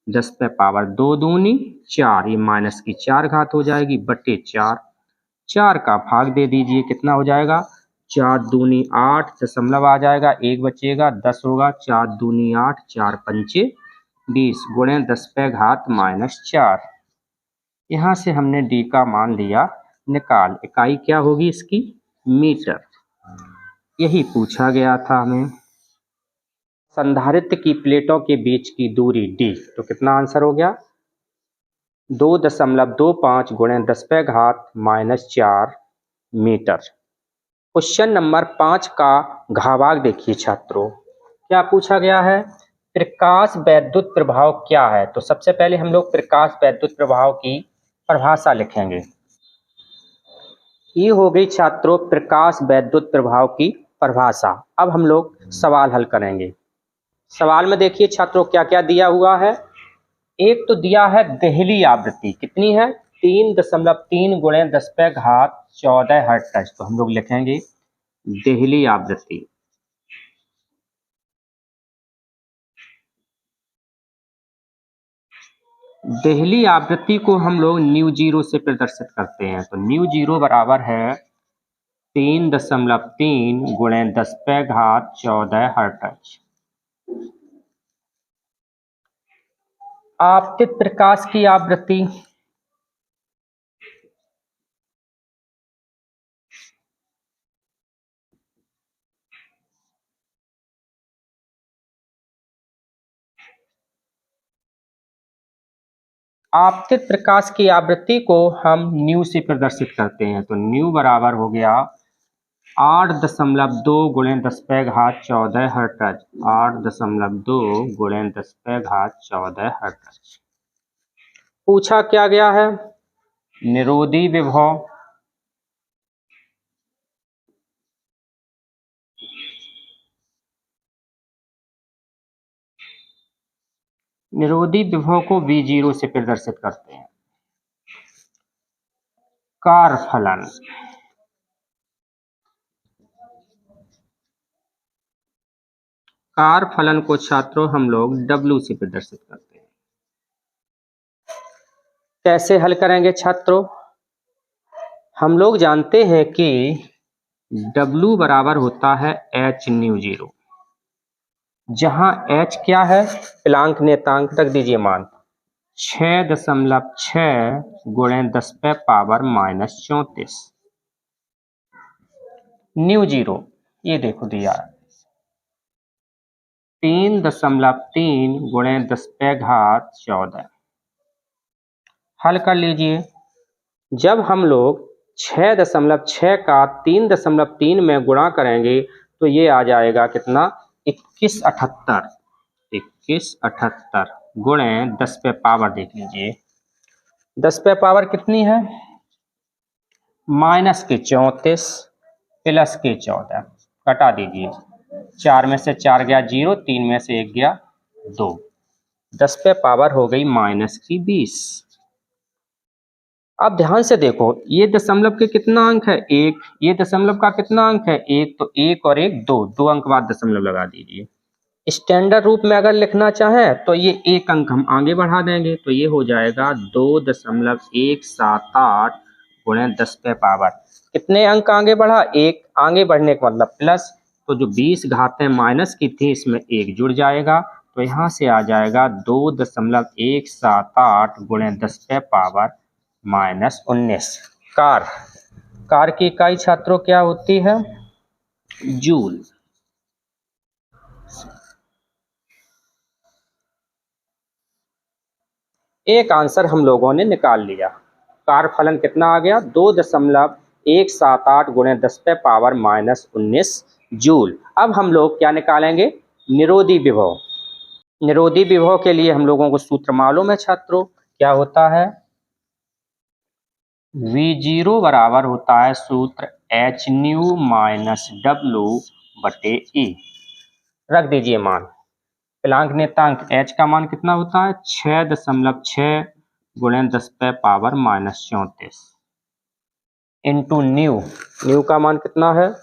10⁻² दूनी 4, ये माइनस की 4 घात हो जाएगी, बटे 4, 4 का भाग दे दीजिए, कितना हो जाएगा, 4 दूनी 8, दशमलव आ जाएगा, 1 बचेगा, 10 होगा, 4 दूनी 8, 4 पंचे 20 × 10⁻⁻4। यहाँ से हमने D का मान लिया निकाल, इकाई क्या होगी इसकी, मीटर। यही पूछा गया था हमें। संधारित्र की प्लेटों के बीच की दूरी D, तो कितना आंसर हो गया, 2.25 × 10⁻⁻4 मीटर। क्वेश्चन नंबर 5 का घ भाग देखिए छात्रों, क्या पूछा गया है? प्रकाश वैद्युत प्रभाव क्या है? तो सबसे पहले हम लोग प्रकाश वैद्युत प्रभाव की परिभाषा लिखेंगे। ये हो गई छात्रों प्रकाश वैद्युत प्रभाव की परिभाषा। अब हम लोग सवाल हल करेंगे। सवाल में देखिए छात्रों क्या क्या दिया हुआ है। एक तो दिया है देहली आवृत्ति, कितनी है? 3.3 गुणे 10⁻14 हर्ट्ज। तो हम लोग लिखेंगे देहली आवृत्ति। देहली आवृत्ति को हम लोग न्यू जीरो से प्रदर्शित करते हैं। तो न्यू जीरो बराबर है 3.3 गुणे 10⁻14 हर्ट्ज। आपतित प्रकाश की आवृत्ति आपतित प्रकाश की आवृत्ति को हम न्यू से प्रदर्शित करते हैं। तो न्यू बराबर हो गया 8.2 गुणे 10⁻14 हर्ट्ज। 8.2 गुणे 10⁻14 हर्ट्ज। पूछा क्या गया है? निरोधी विभव को V0 से प्रदर्शित करते हैं। कार फलन को छात्रों हम लोग W से प्रदर्शित करते हैं। कैसे हल करेंगे छात्रों? हम लोग जानते हैं कि W बराबर होता है H न्यू जीरो, जहां H क्या है? प्लांक नियतांक, रख दीजिए मान 6.6 गुणे 10⁻−34। न्यू जीरो ये देखो दिया 3.3 गुणे 10⁻14। हल कर लीजिए। जब हम लोग 6.6 का 3.3 में गुणा करेंगे तो ये आ जाएगा कितना? 2178। 2178 गुणे 10 पे पावर देख लीजिए, 10 पे पावर कितनी है? -34 प्लस के 14, कटा दीजिए। 4 में से 4 गया 0, 3 में से 1 गया 2, 10 पे पावर हो गई -20। अब ध्यान से देखो, ये दशमलव के कितना अंक है? 1। ये दशमलव का कितना अंक है? 1। तो 1 और 1 2, 2 अंक बाद दशमलव लगा दीजिए। स्टैंडर्ड रूप में अगर लिखना चाहें तो ये 1 अंक हम आगे बढ़ा देंगे, तो ये हो जाएगा 2.178 गुणे 10 पे पावर। कितने अंक आगे बढ़ा? 1। आगे बढ़ने का मतलब प्लस, तो जो 20 घातें माइनस की थी इसमें 1 जुड़ जाएगा, तो यहाँ से आ जाएगा 2.178 गुणे 10 पे पावर -19। कार की इकाई छात्रों क्या होती है? जूल। एक आंसर हम लोगों ने निकाल लिया। कार फलन कितना आ गया? 2.178 गुणे 10 पे पावर -19 जूल। अब हम लोग क्या निकालेंगे? निरोधी विभव। निरोधी विभव के लिए हम लोगों को सूत्र मालूम है छात्रों, क्या होता है? V0 बराबर होता है सूत्र H न्यू -W बटे E। रख दीजिए मान। प्लांक नियतांक H का मान कितना होता है? 6.6 गुणे 10 पे पावर -34 इंटू न्यू का मान कितना है?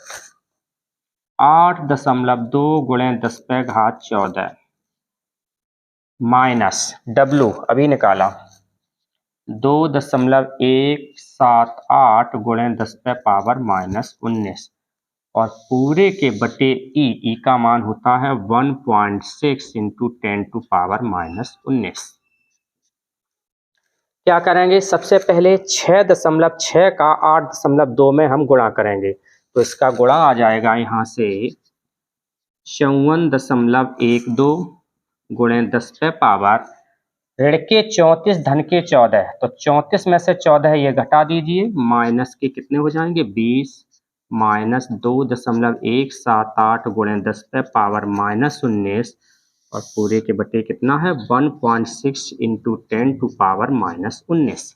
8.2 गुणे 10 पे घात 14 माइनस W अभी निकाला 2.178 गुणे 10 पे पावर -19 और पूरे के बटे ई का मान होता है 1.6 इंटू 10 टू पावर -19। क्या करेंगे? सबसे पहले 6.6 का 8.2 में हम गुणा करेंगे, तो इसका गुणा आ जाएगा यहाँ से 54.12 गुणे 10 पे पावर ऋण के 34 धन के 14, तो 34 में से 14 ये घटा दीजिए, माइनस के कितने हो जाएंगे? 20 -2.178 गुणे 10 पे पावर -19 और पूरे के बटे कितना है 1.6 इंटू 10 टू पावर -19।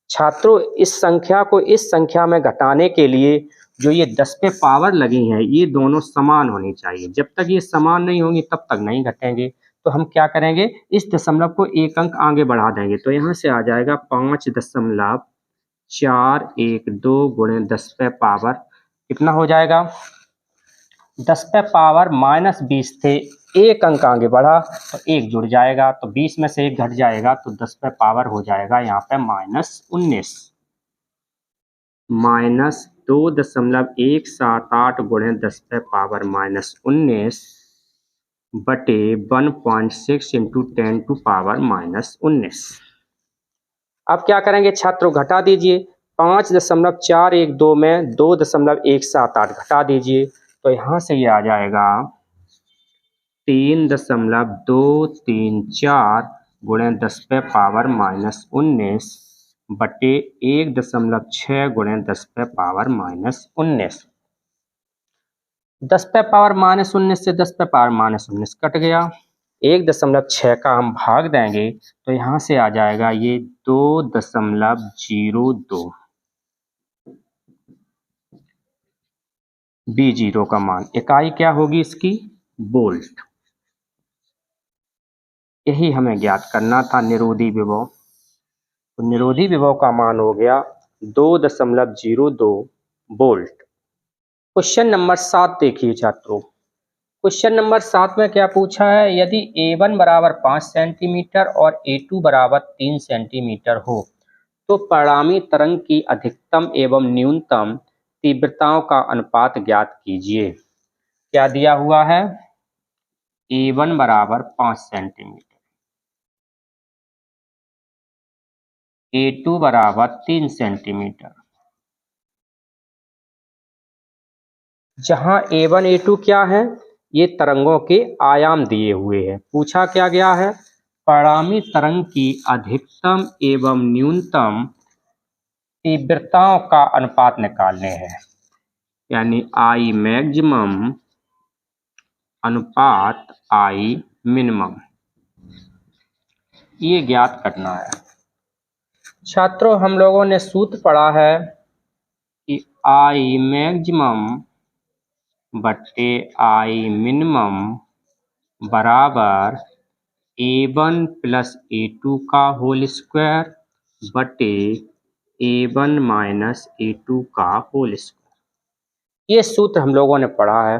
छात्रों इस संख्या को इस संख्या में घटाने के लिए जो ये 10 पे पावर लगी हैं ये दोनों समान होनी चाहिए। जब तक ये समान नहीं होंगी तब तक नहीं घटेंगे। तो हम क्या करेंगे, इस दशमलव को एक अंक आगे बढ़ा देंगे। तो यहाँ से आ जाएगा 5.412 गुणे 10 पे पावर कितना हो जाएगा 10 पे पावर -20 थे, एक अंक आगे बढ़ा तो एक जुड़ जाएगा, तो 20 में से एक घट जाएगा तो 10 पे पावर हो जाएगा यहाँ पे -19। -2.178 गुणे 10 पे पावर -19 बटे 1.6 इंटू 10 टू पावर -19। अब क्या करेंगे छात्रों, घटा दीजिए। 5.412 में 2.178 घटा दीजिए तो यहाँ से ये आ जाएगा 3.234 गुणे 10 पे पावर -19 बटे 1.6 गुणे 10 पे पावर -19। 10 पे पावर -19 से 10 पे पावर -19 कट गया। 1.6 का हम भाग देंगे तो यहाँ से आ जाएगा ये 2.02 B0 का मान। इकाई क्या होगी इसकी, वोल्ट। यही हमें ज्ञात करना था निरोधी विभव। तो निरोधी विभव का मान हो गया 2.02 वोल्ट। क्वेश्चन नंबर 7 देखिए छात्रों। क्वेश्चन नंबर 7 में क्या पूछा है, यदि A1 बराबर 5 सेंटीमीटर और A2 बराबर 3 सेंटीमीटर हो तो परिणामी तरंग की अधिकतम एवं न्यूनतम तीव्रताओं का अनुपात ज्ञात कीजिए। क्या दिया हुआ है, A1 बराबर 5 सेंटीमीटर, A2 बराबर 3 सेंटीमीटर। जहां A1 A2 क्या है, ये तरंगों के आयाम दिए हुए हैं। पूछा क्या गया है, परिणामी तरंग की अधिकतम एवं न्यूनतम तीव्रताओं का अनुपात निकालने हैं, यानी I मैक्सिमम अनुपात I मिनिमम, ये ज्ञात करना है। छात्रों हम लोगों ने सूत्र पढ़ा है कि I मैक्सिमम बटे I मिनिमम बराबर A1 प्लस A2 का होल स्क्वायर बटे A1 माइनस A2 का होल स्क्वायर। ये सूत्र हम लोगों ने पढ़ा है।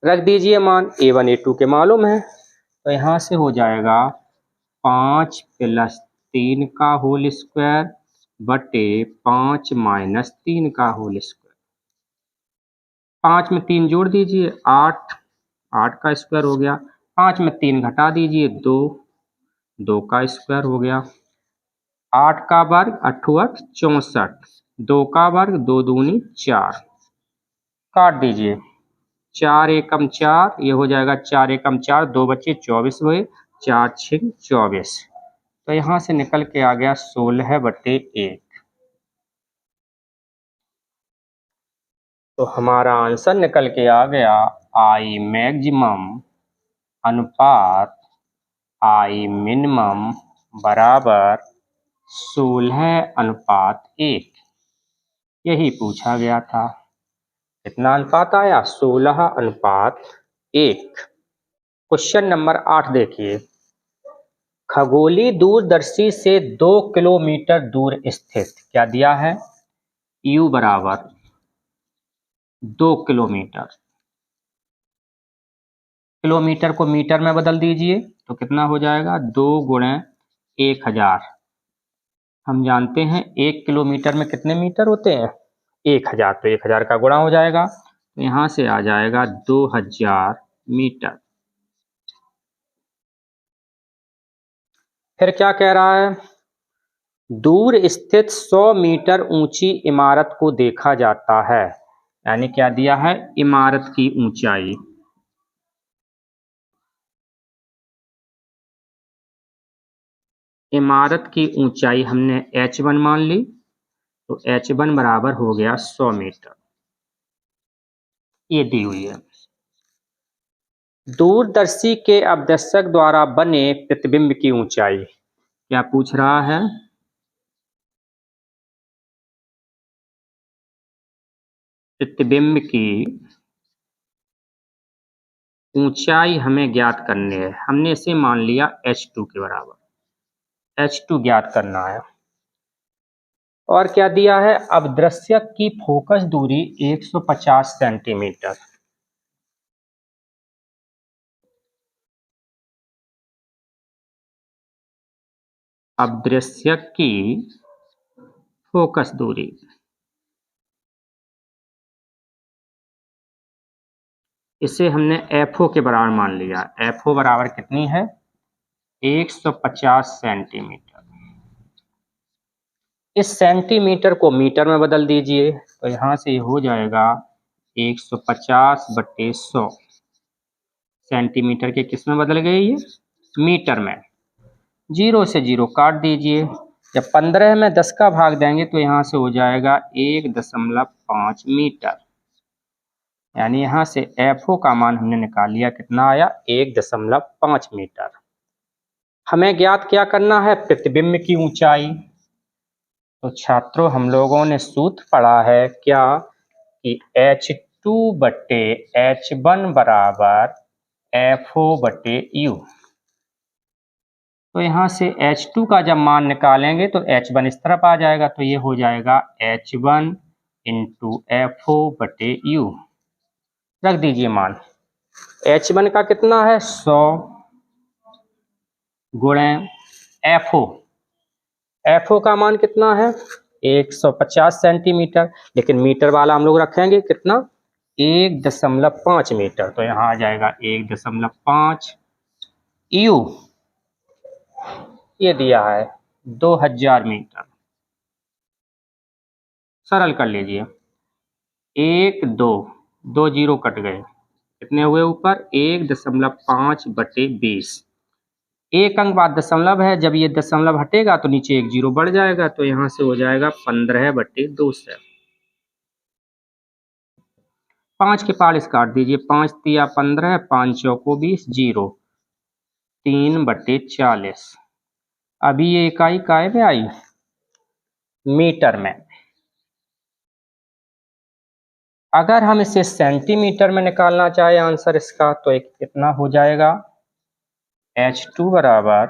रख दीजिए मान, A1 A2 के मालूम है तो यहाँ से हो जाएगा 5 प्लस 3 का होल स्क्वायर बटे 5 माइनस 3 का होल स्क्वायर। 5 में 3 जोड़ दीजिए 8, 8 का स्क्वायर हो गया। 5 में 3 घटा दीजिए 2, 2 का स्क्वायर हो गया। 8 का वर्ग 8 64, 2 का वर्ग 2 दूनी 4, काट दीजिए। 4 एकम 4, ये हो जाएगा 4 एकम 4, 2 बचे 24 हुए, 4 6 24। तो यहाँ से निकल के आ गया 16/1। तो हमारा आंसर निकल के आ गया I मैक्सिमम अनुपात I मिनिमम बराबर 16/1। यही पूछा गया था। कितना अनुपात आया, 16/1। क्वेश्चन नंबर 8 देखिए। खगोलीय दूरदर्शी से 2 किलोमीटर दूर स्थित क्या दिया है, U बराबर 2 किलोमीटर। किलोमीटर को मीटर में बदल दीजिए तो कितना हो जाएगा 2 गुणे 1000। हम जानते हैं 1 किलोमीटर में कितने मीटर होते हैं, 1000, तो 1000 का गुणा हो जाएगा तो यहाँ से आ जाएगा 2000 मीटर। फिर क्या कह रहा है, दूर स्थित 100 मीटर ऊंची इमारत को देखा जाता है। यानी क्या दिया है, इमारत की ऊंचाई। इमारत की ऊंचाई हमने H1 मान ली तो H1 बराबर हो गया 100 मीटर। ये दी हुई है। दूरदर्शी के अपदर्शक द्वारा बने प्रतिबिंब की ऊंचाई। क्या पूछ रहा है? प्रतिबिंब की ऊंचाई हमें ज्ञात करनी है। हमने इसे मान लिया h2 के बराबर। h2 ज्ञात करना है। और क्या दिया है? अपदृश्यक की फोकस दूरी 150 सेंटीमीटर। अपदृश्यक की फोकस दूरी इसे हमने FO के बराबर मान लिया। FO बराबर कितनी है? 150 सेंटीमीटर। इस सेंटीमीटर को मीटर में बदल दीजिए तो यहाँ से हो जाएगा 150/100। सेंटीमीटर के किस में बदल गए? ये मीटर में। 0 से 0 काट दीजिए। जब 15 में 10 का भाग देंगे तो यहाँ से हो जाएगा 1.5 मीटर। यानी यहाँ से FO का मान हमने निकाल लिया। कितना आया? 1.5 मीटर। हमें ज्ञात क्या करना है? प्रतिबिंब की ऊंचाई। तो छात्रों, हम लोगों ने सूत्र पढ़ा है क्या कि H2/H1 बराबर FO/U। तो यहाँ से H2 का जब मान निकालेंगे तो H1 इस तरफ आ जाएगा, तो ये हो जाएगा H1 × FO/U। रख दीजिए मान। H1 का कितना है? 100 गुणे FO। FO का मान कितना है? 150 सेंटीमीटर। लेकिन मीटर वाला हम लोग रखेंगे कितना? 1.5 मीटर। तो यहाँ आ जाएगा 1.5 U। ये दिया है 2000 मीटर। सरल कर लीजिए। 1 2 2 0 कट गए। कितने हुए ऊपर? 1.5/20। एक अंक बाद दशमलव है। जब ये दशमलव हटेगा तो नीचे 1 0 बढ़ जाएगा, तो यहाँ से हो जाएगा 15/200। 5 के पालिस काट दीजिए। 5 तिया 15, 5 चौको 20, 0 3/40। अभी ये इकाई काय में आई? मीटर में। अगर हम इसे सेंटीमीटर में निकालना चाहे आंसर इसका, तो एक कितना हो जाएगा? H2 बराबर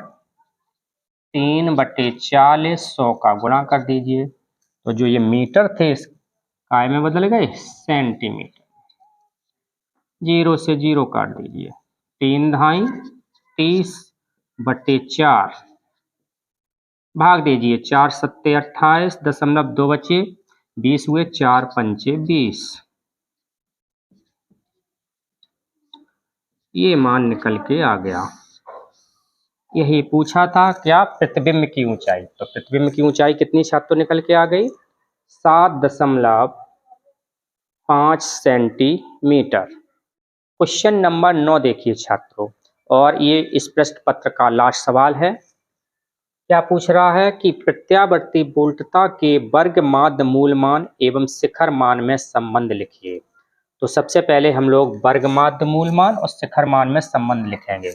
3/40। 100 का गुणा कर दीजिए तो जो ये मीटर थे इस काय में बदल गए सेंटीमीटर। 0 से 0 काट दीजिए। 3 धाई 30/4 भाग दीजिए। 4 सत्ते 28.2 बचे 20 हुए। 4 पंचे 20। ये मान निकल के आ गया। यही पूछा था क्या? प्रतिबिंब की ऊंचाई। तो प्रतिबिंब की ऊंचाई कितनी छात्रों निकल के आ गई? 7.5 सेंटीमीटर। क्वेश्चन नंबर 9 देखिए छात्रों, और ये इस प्रश्न पत्र का लास्ट सवाल है। क्या पूछ रहा है कि प्रत्यावर्ती वोल्टता के वर्ग माध्य मूलमान एवं शिखर मान में संबंध लिखिए। तो सबसे पहले हम लोग वर्ग माध्य मूलमान और शिखर मान में संबंध लिखेंगे।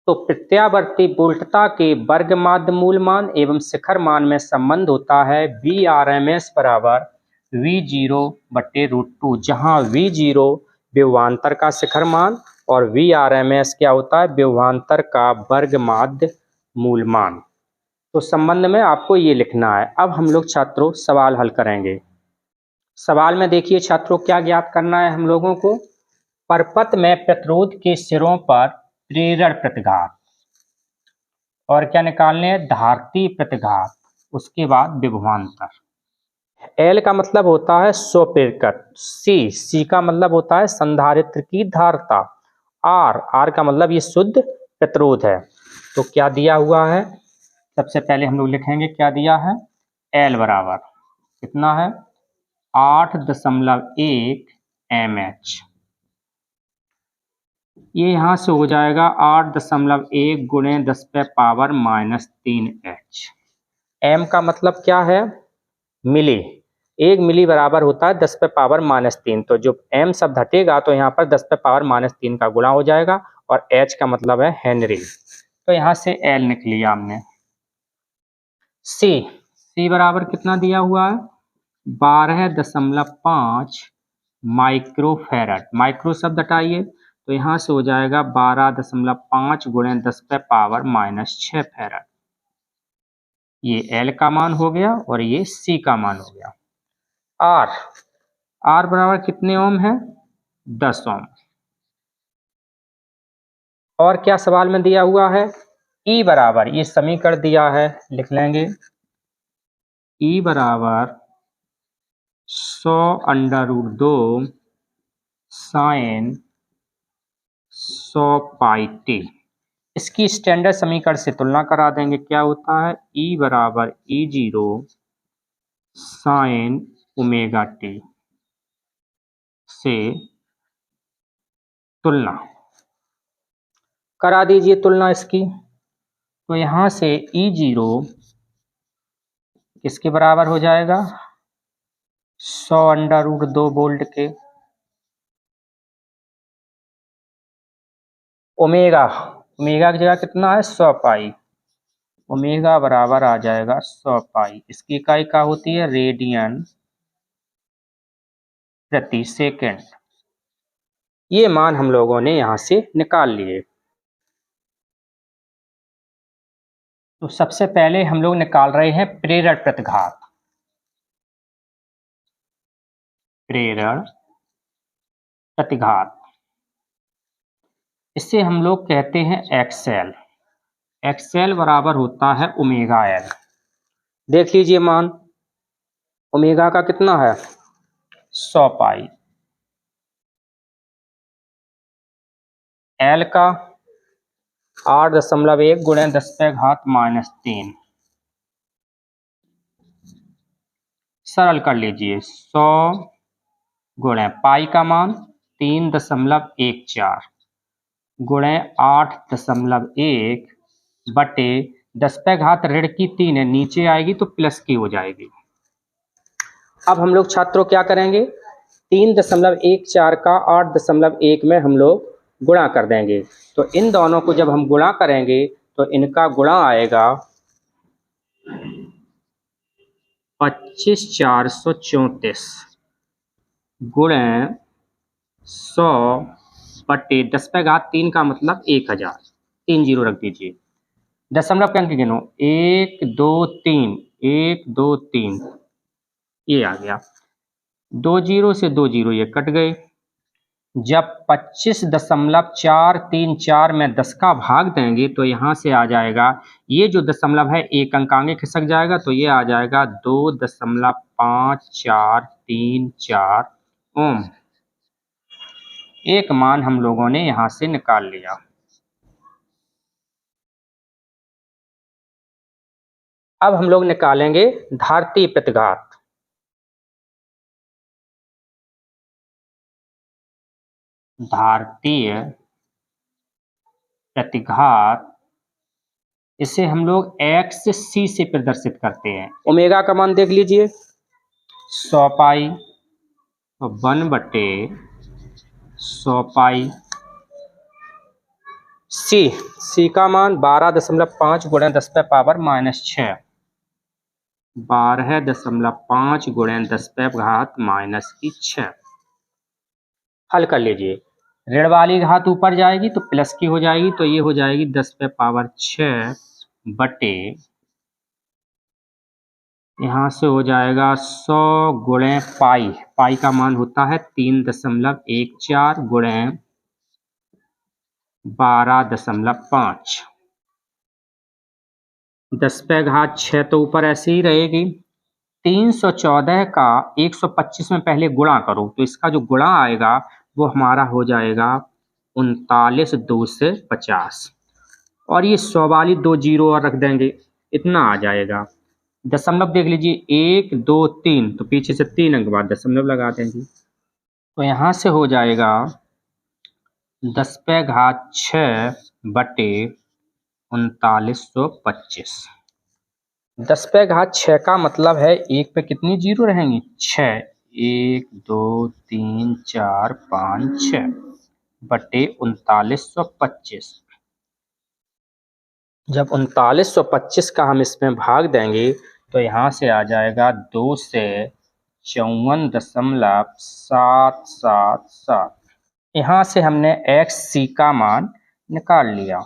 तो प्रत्यावर्ती वोल्टता के वर्ग माध्य मूलमान एवं शिखर मान में संबंध होता है Vrms बराबर V0/√2, जहां V0 विभवांतर का शिखर मान और Vrms क्या होता है? विभवांतर का वर्ग माध्य मूलमान। तो संबंध में आपको ये लिखना है। अब हम लोग छात्रों सवाल हल करेंगे। सवाल में देखिए छात्रों, क्या ज्ञात करना है हम लोगों को? परपथ में प्रतिरोध के सिरों पर प्रेरण प्रतिघात, और क्या निकालने हैं? धारती प्रतिघात। उसके बाद विभवांतर। L का मतलब होता है स्वप्रेरकत्व। C का मतलब होता है संधारित्र की धारता। R का मतलब ये शुद्ध प्रतिरोध है। तो क्या दिया हुआ है? सबसे पहले हम लोग लिखेंगे क्या दिया है। L बराबर कितना है? 8.1 mH। ये यहाँ से हो जाएगा 8.1 × 10⁻³ -3 H। m का मतलब क्या है, मिली। 1 मिली बराबर होता है 10 पे पावर -3। तो जो m शब्द हटेगा तो यहाँ पर 10 पे पावर -3 का गुणा हो जाएगा और h का मतलब है हेनरी। तो यहाँ से l निकल लिया हमने। c बराबर कितना दिया हुआ है, 12.5 माइक्रोफैरड। माइक्रो शब्द हटाइए तो यहाँ से हो जाएगा 12.5 गुणे 10 पे पावर -6 फैरड। ये L का मान हो गया और ये C का मान हो गया। R बराबर कितने ओम है, 10 ओम। और क्या सवाल में दिया हुआ है, E बराबर, ये समीकरण दिया है, लिख लेंगे। E बराबर 100√2 साइन 100 पाई टी। इसकी स्टैंडर्ड समीकरण से तुलना करा देंगे। क्या होता है, E बराबर E0 साइन ओमेगा टी से तुलना करा दीजिए तुलना इसकी। तो यहाँ से E0 किसके बराबर हो जाएगा, 100√2 वोल्ट के। ओमेगा की जगह कितना है, 100 पाई। ओमेगा बराबर आ जाएगा 100 पाई। इसकी इकाई क्या होती है, रेडियन प्रति सेकंड। ये मान हम लोगों ने यहां से निकाल लिए। तो सबसे पहले हम लोग निकाल रहे हैं प्रेरण प्रतिघात। प्रेरण प्रतिघात, इसे हम लोग कहते हैं एक्सएल। एक्सएल बराबर होता है ओमेगा एल। देख लीजिए मान, ओमेगा का कितना है, 100 पाई। एल का 8.1 गुणे 10 पे घात -3। सरल कर लीजिए, 100 गुणे पाई का मान 3.14 गुणे 8.1 बटे 10 पे घात ऋण की 3 है, नीचे आएगी तो प्लस की हो जाएगी। अब हम लोग छात्रों क्या करेंगे, 3.14 का 8.1 में हम लोग गुणा कर देंगे। तो इन दोनों को जब हम गुणा करेंगे तो इनका गुणा आएगा 25,434 गुणे 100 बटे 10 पे घात 3 का मतलब 1000। 3 जीरो रख दीजिए। दशमलव के अंक गिनो, 1 2 3, 1 2 3, ये आ गया। 2 जीरो से 2 जीरो ये कट गए। जब 25.434 में 10 का भाग देंगे तो यहाँ से आ जाएगा, ये जो दशमलव है एक अंक आगे खिसक जाएगा तो ये आ जाएगा 2.5434 ओम। एक मान हम लोगों ने यहाँ से निकाल लिया। अब हम लोग निकालेंगे धारतीय प्रतिघात। धारतीय प्रतिघात, इसे हम लोग x c से प्रदर्शित करते हैं। ओमेगा का मान देख लीजिए, 100 पाई, 1 बटे 100 पाई। c का मान 12.5 गुणे 10 पे पावर -6, 12.5 गुणे 10 पे घात -6। हल कर लीजिए, ऋण वाली घात ऊपर जाएगी तो प्लस की हो जाएगी, तो ये हो जाएगी 10 पे पावर 6 बटे, यहाँ से हो जाएगा 100 गुणे पाई। पाई का मान होता है 3.14 गुणे 12.5। 10 पे घात 6 तो ऊपर ऐसे ही रहेगी। 314 का 125 में पहले गुणा करो तो इसका जो गुणा आएगा वो हमारा हो जाएगा 39 2 से 50। और ये 100 वाली 2 जीरो और रख देंगे, इतना आ जाएगा। दशमलव देख लीजिए, 1 2 3, तो पीछे से 3 अंक बाद दशमलव लगा देंगे। तो यहाँ से हो जाएगा 10 पे घात 6 बटे 3925। 10 पे घात 6 का मतलब है एक पे कितनी जीरो रहेंगी? 6। 1 2 3 4 5 6 बटे 3925। जब 3925 का हम इसमें भाग देंगे तो यहाँ से आ जाएगा 2 से 54.777। यहाँ से हमने एक्स सी का मान निकाल लिया।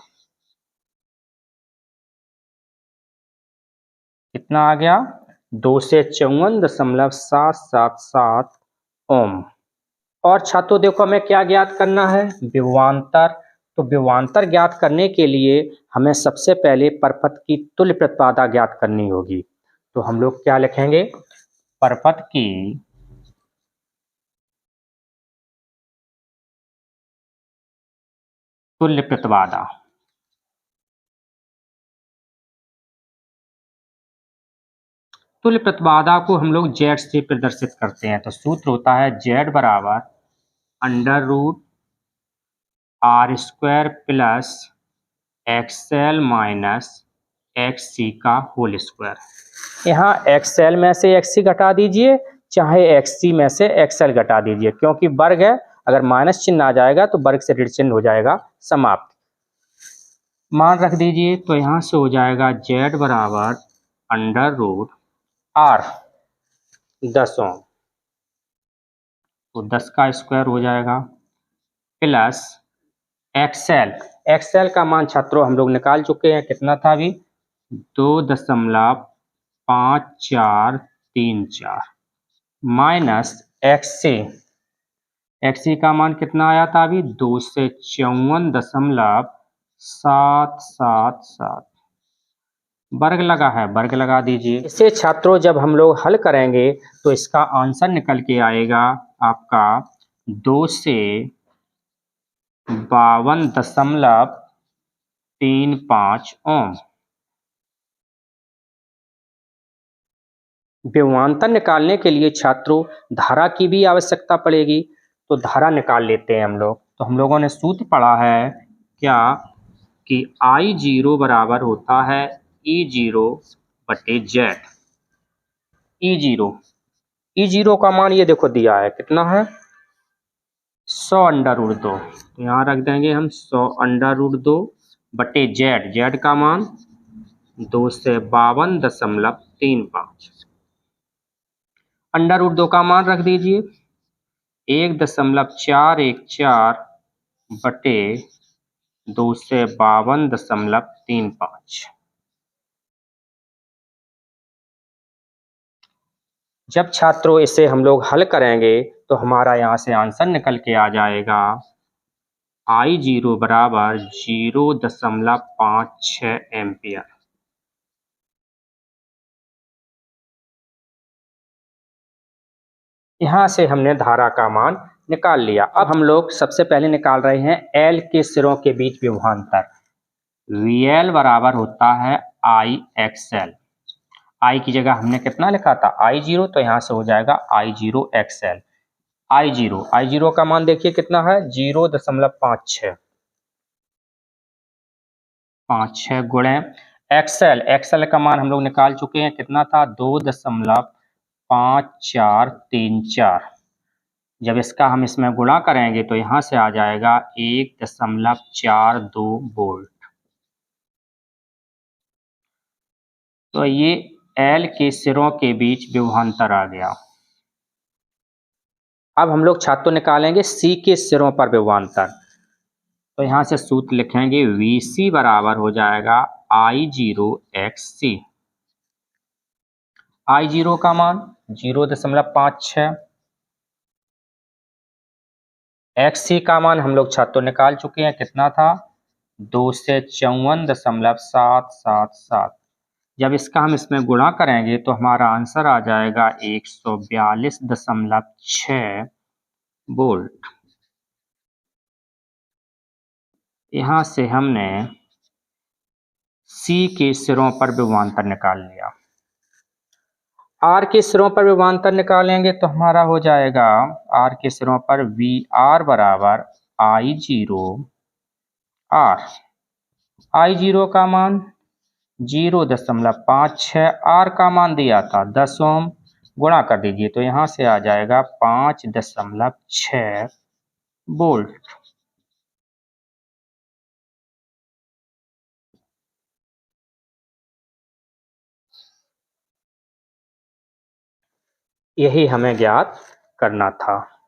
कितना आ गया? 2 से 54.777 ओम। और छात्रों देखो हमें क्या ज्ञात करना है? विभवांतर। तो विभवांतर ज्ञात करने के लिए हमें सबसे पहले परपथ की तुल्य प्रतिबाधा ज्ञात करनी होगी। तो हम लोग क्या लिखेंगे? परपथ की तुल्य प्रतिबाधा। तुल्य प्रतिबाधा को हम लोग जेड से प्रदर्शित करते हैं। तो सूत्र होता है जेड बराबर under root R square plus XL minus X C का होल स्क्वायर। यहाँ एक्सएल में से एक्स सी घटा दीजिए, चाहे एक्स सी में से एक्सएल घटा दीजिए, क्योंकि वर्ग है, अगर माइनस चिन्ह आ जाएगा तो वर्ग से ऋण चिन्ह हो जाएगा समाप्त। मान रख दीजिए तो यहाँ से हो जाएगा जेड बराबर अंडर रूट आर 10 ओम, तो 10 का स्क्वायर हो जाएगा प्लस एक्सएल। एक्सएल का मान छात्रों हम लोग निकाल चुके हैं, कितना था अभी? 2.5434 माइनस एक्ससी। एक्ससी का मान कितना आया था अभी? 2 से 54.777। वर्ग लगा है, वर्ग लगा दीजिए। इसे छात्रों जब हम लोग हल करेंगे तो इसका आंसर निकल के आएगा आपका 2 से 52.35 ओम। विभवांतर निकालने के लिए छात्रों धारा की भी आवश्यकता पड़ेगी, तो धारा निकाल लेते हैं हम लोग। तो हम लोगों ने सूत्र पढ़ा है क्या कि आई जीरो बराबर होता है ई जीरो बटे जेड। ई जीरो का मान ये देखो दिया है, कितना है? 100 अंडर रूट 2। यहाँ रख देंगे हम 100 अंडर रूट 2 बटे जेड। जेड का मान 2 से 52.35। अंडर रूट 2 का मान रख दीजिए 1.414 बटे 2 से 52.35। जब छात्रों इसे हम लोग हल करेंगे तो हमारा यहाँ से आंसर निकल के आ जाएगा आई जीरो बराबर 0.56 एम्पियर। यहाँ से हमने धारा का मान निकाल लिया। अब हम लोग सबसे पहले निकाल रहे हैं एल के सिरों के बीच विभवांतर। VL बराबर होता है आई एक्सएल। आई की जगह हमने कितना लिखा था? आई जीरो, तो यहाँ से हो जाएगा आई जीरो एक्सएल। आई जीरो का मान देखिए कितना है? 0.56 गुणे एक्सएल का मान हम लोग निकाल चुके हैं, कितना था? 2.5434। जब इसका हम इसमें गुणा करेंगे तो यहाँ से आ जाएगा 1.42 वोल्ट। तो ये एल के सिरों के बीच विभवांतर आ गया। अब हम लोग छात्रों निकालेंगे सी के सिरों पर विभवांतर। तो यहाँ से सूत्र लिखेंगे VC बराबर हो जाएगा आई जीरो एक्स सी। आई जीरो का मान 0.56। एक्स सी का मान हम लोग छात्रों निकाल चुके हैं, कितना था? 2 से 54.777। जब इसका हम इसमें गुणा करेंगे तो हमारा आंसर आ जाएगा 142.6 वोल्ट। यहाँ से हमने सी के सिरों पर विभवांतर निकाल लिया। आर के सिरों पर विभवांतर निकालेंगे तो हमारा हो जाएगा आर के सिरों पर VR बराबर आई जीरो आर। आई जीरो का मान 0.56, आर का मान दिया था 10 ओम, गुणा कर दीजिए तो यहाँ से आ जाएगा 5.6 वोल्ट। यही हमें ज्ञात करना था।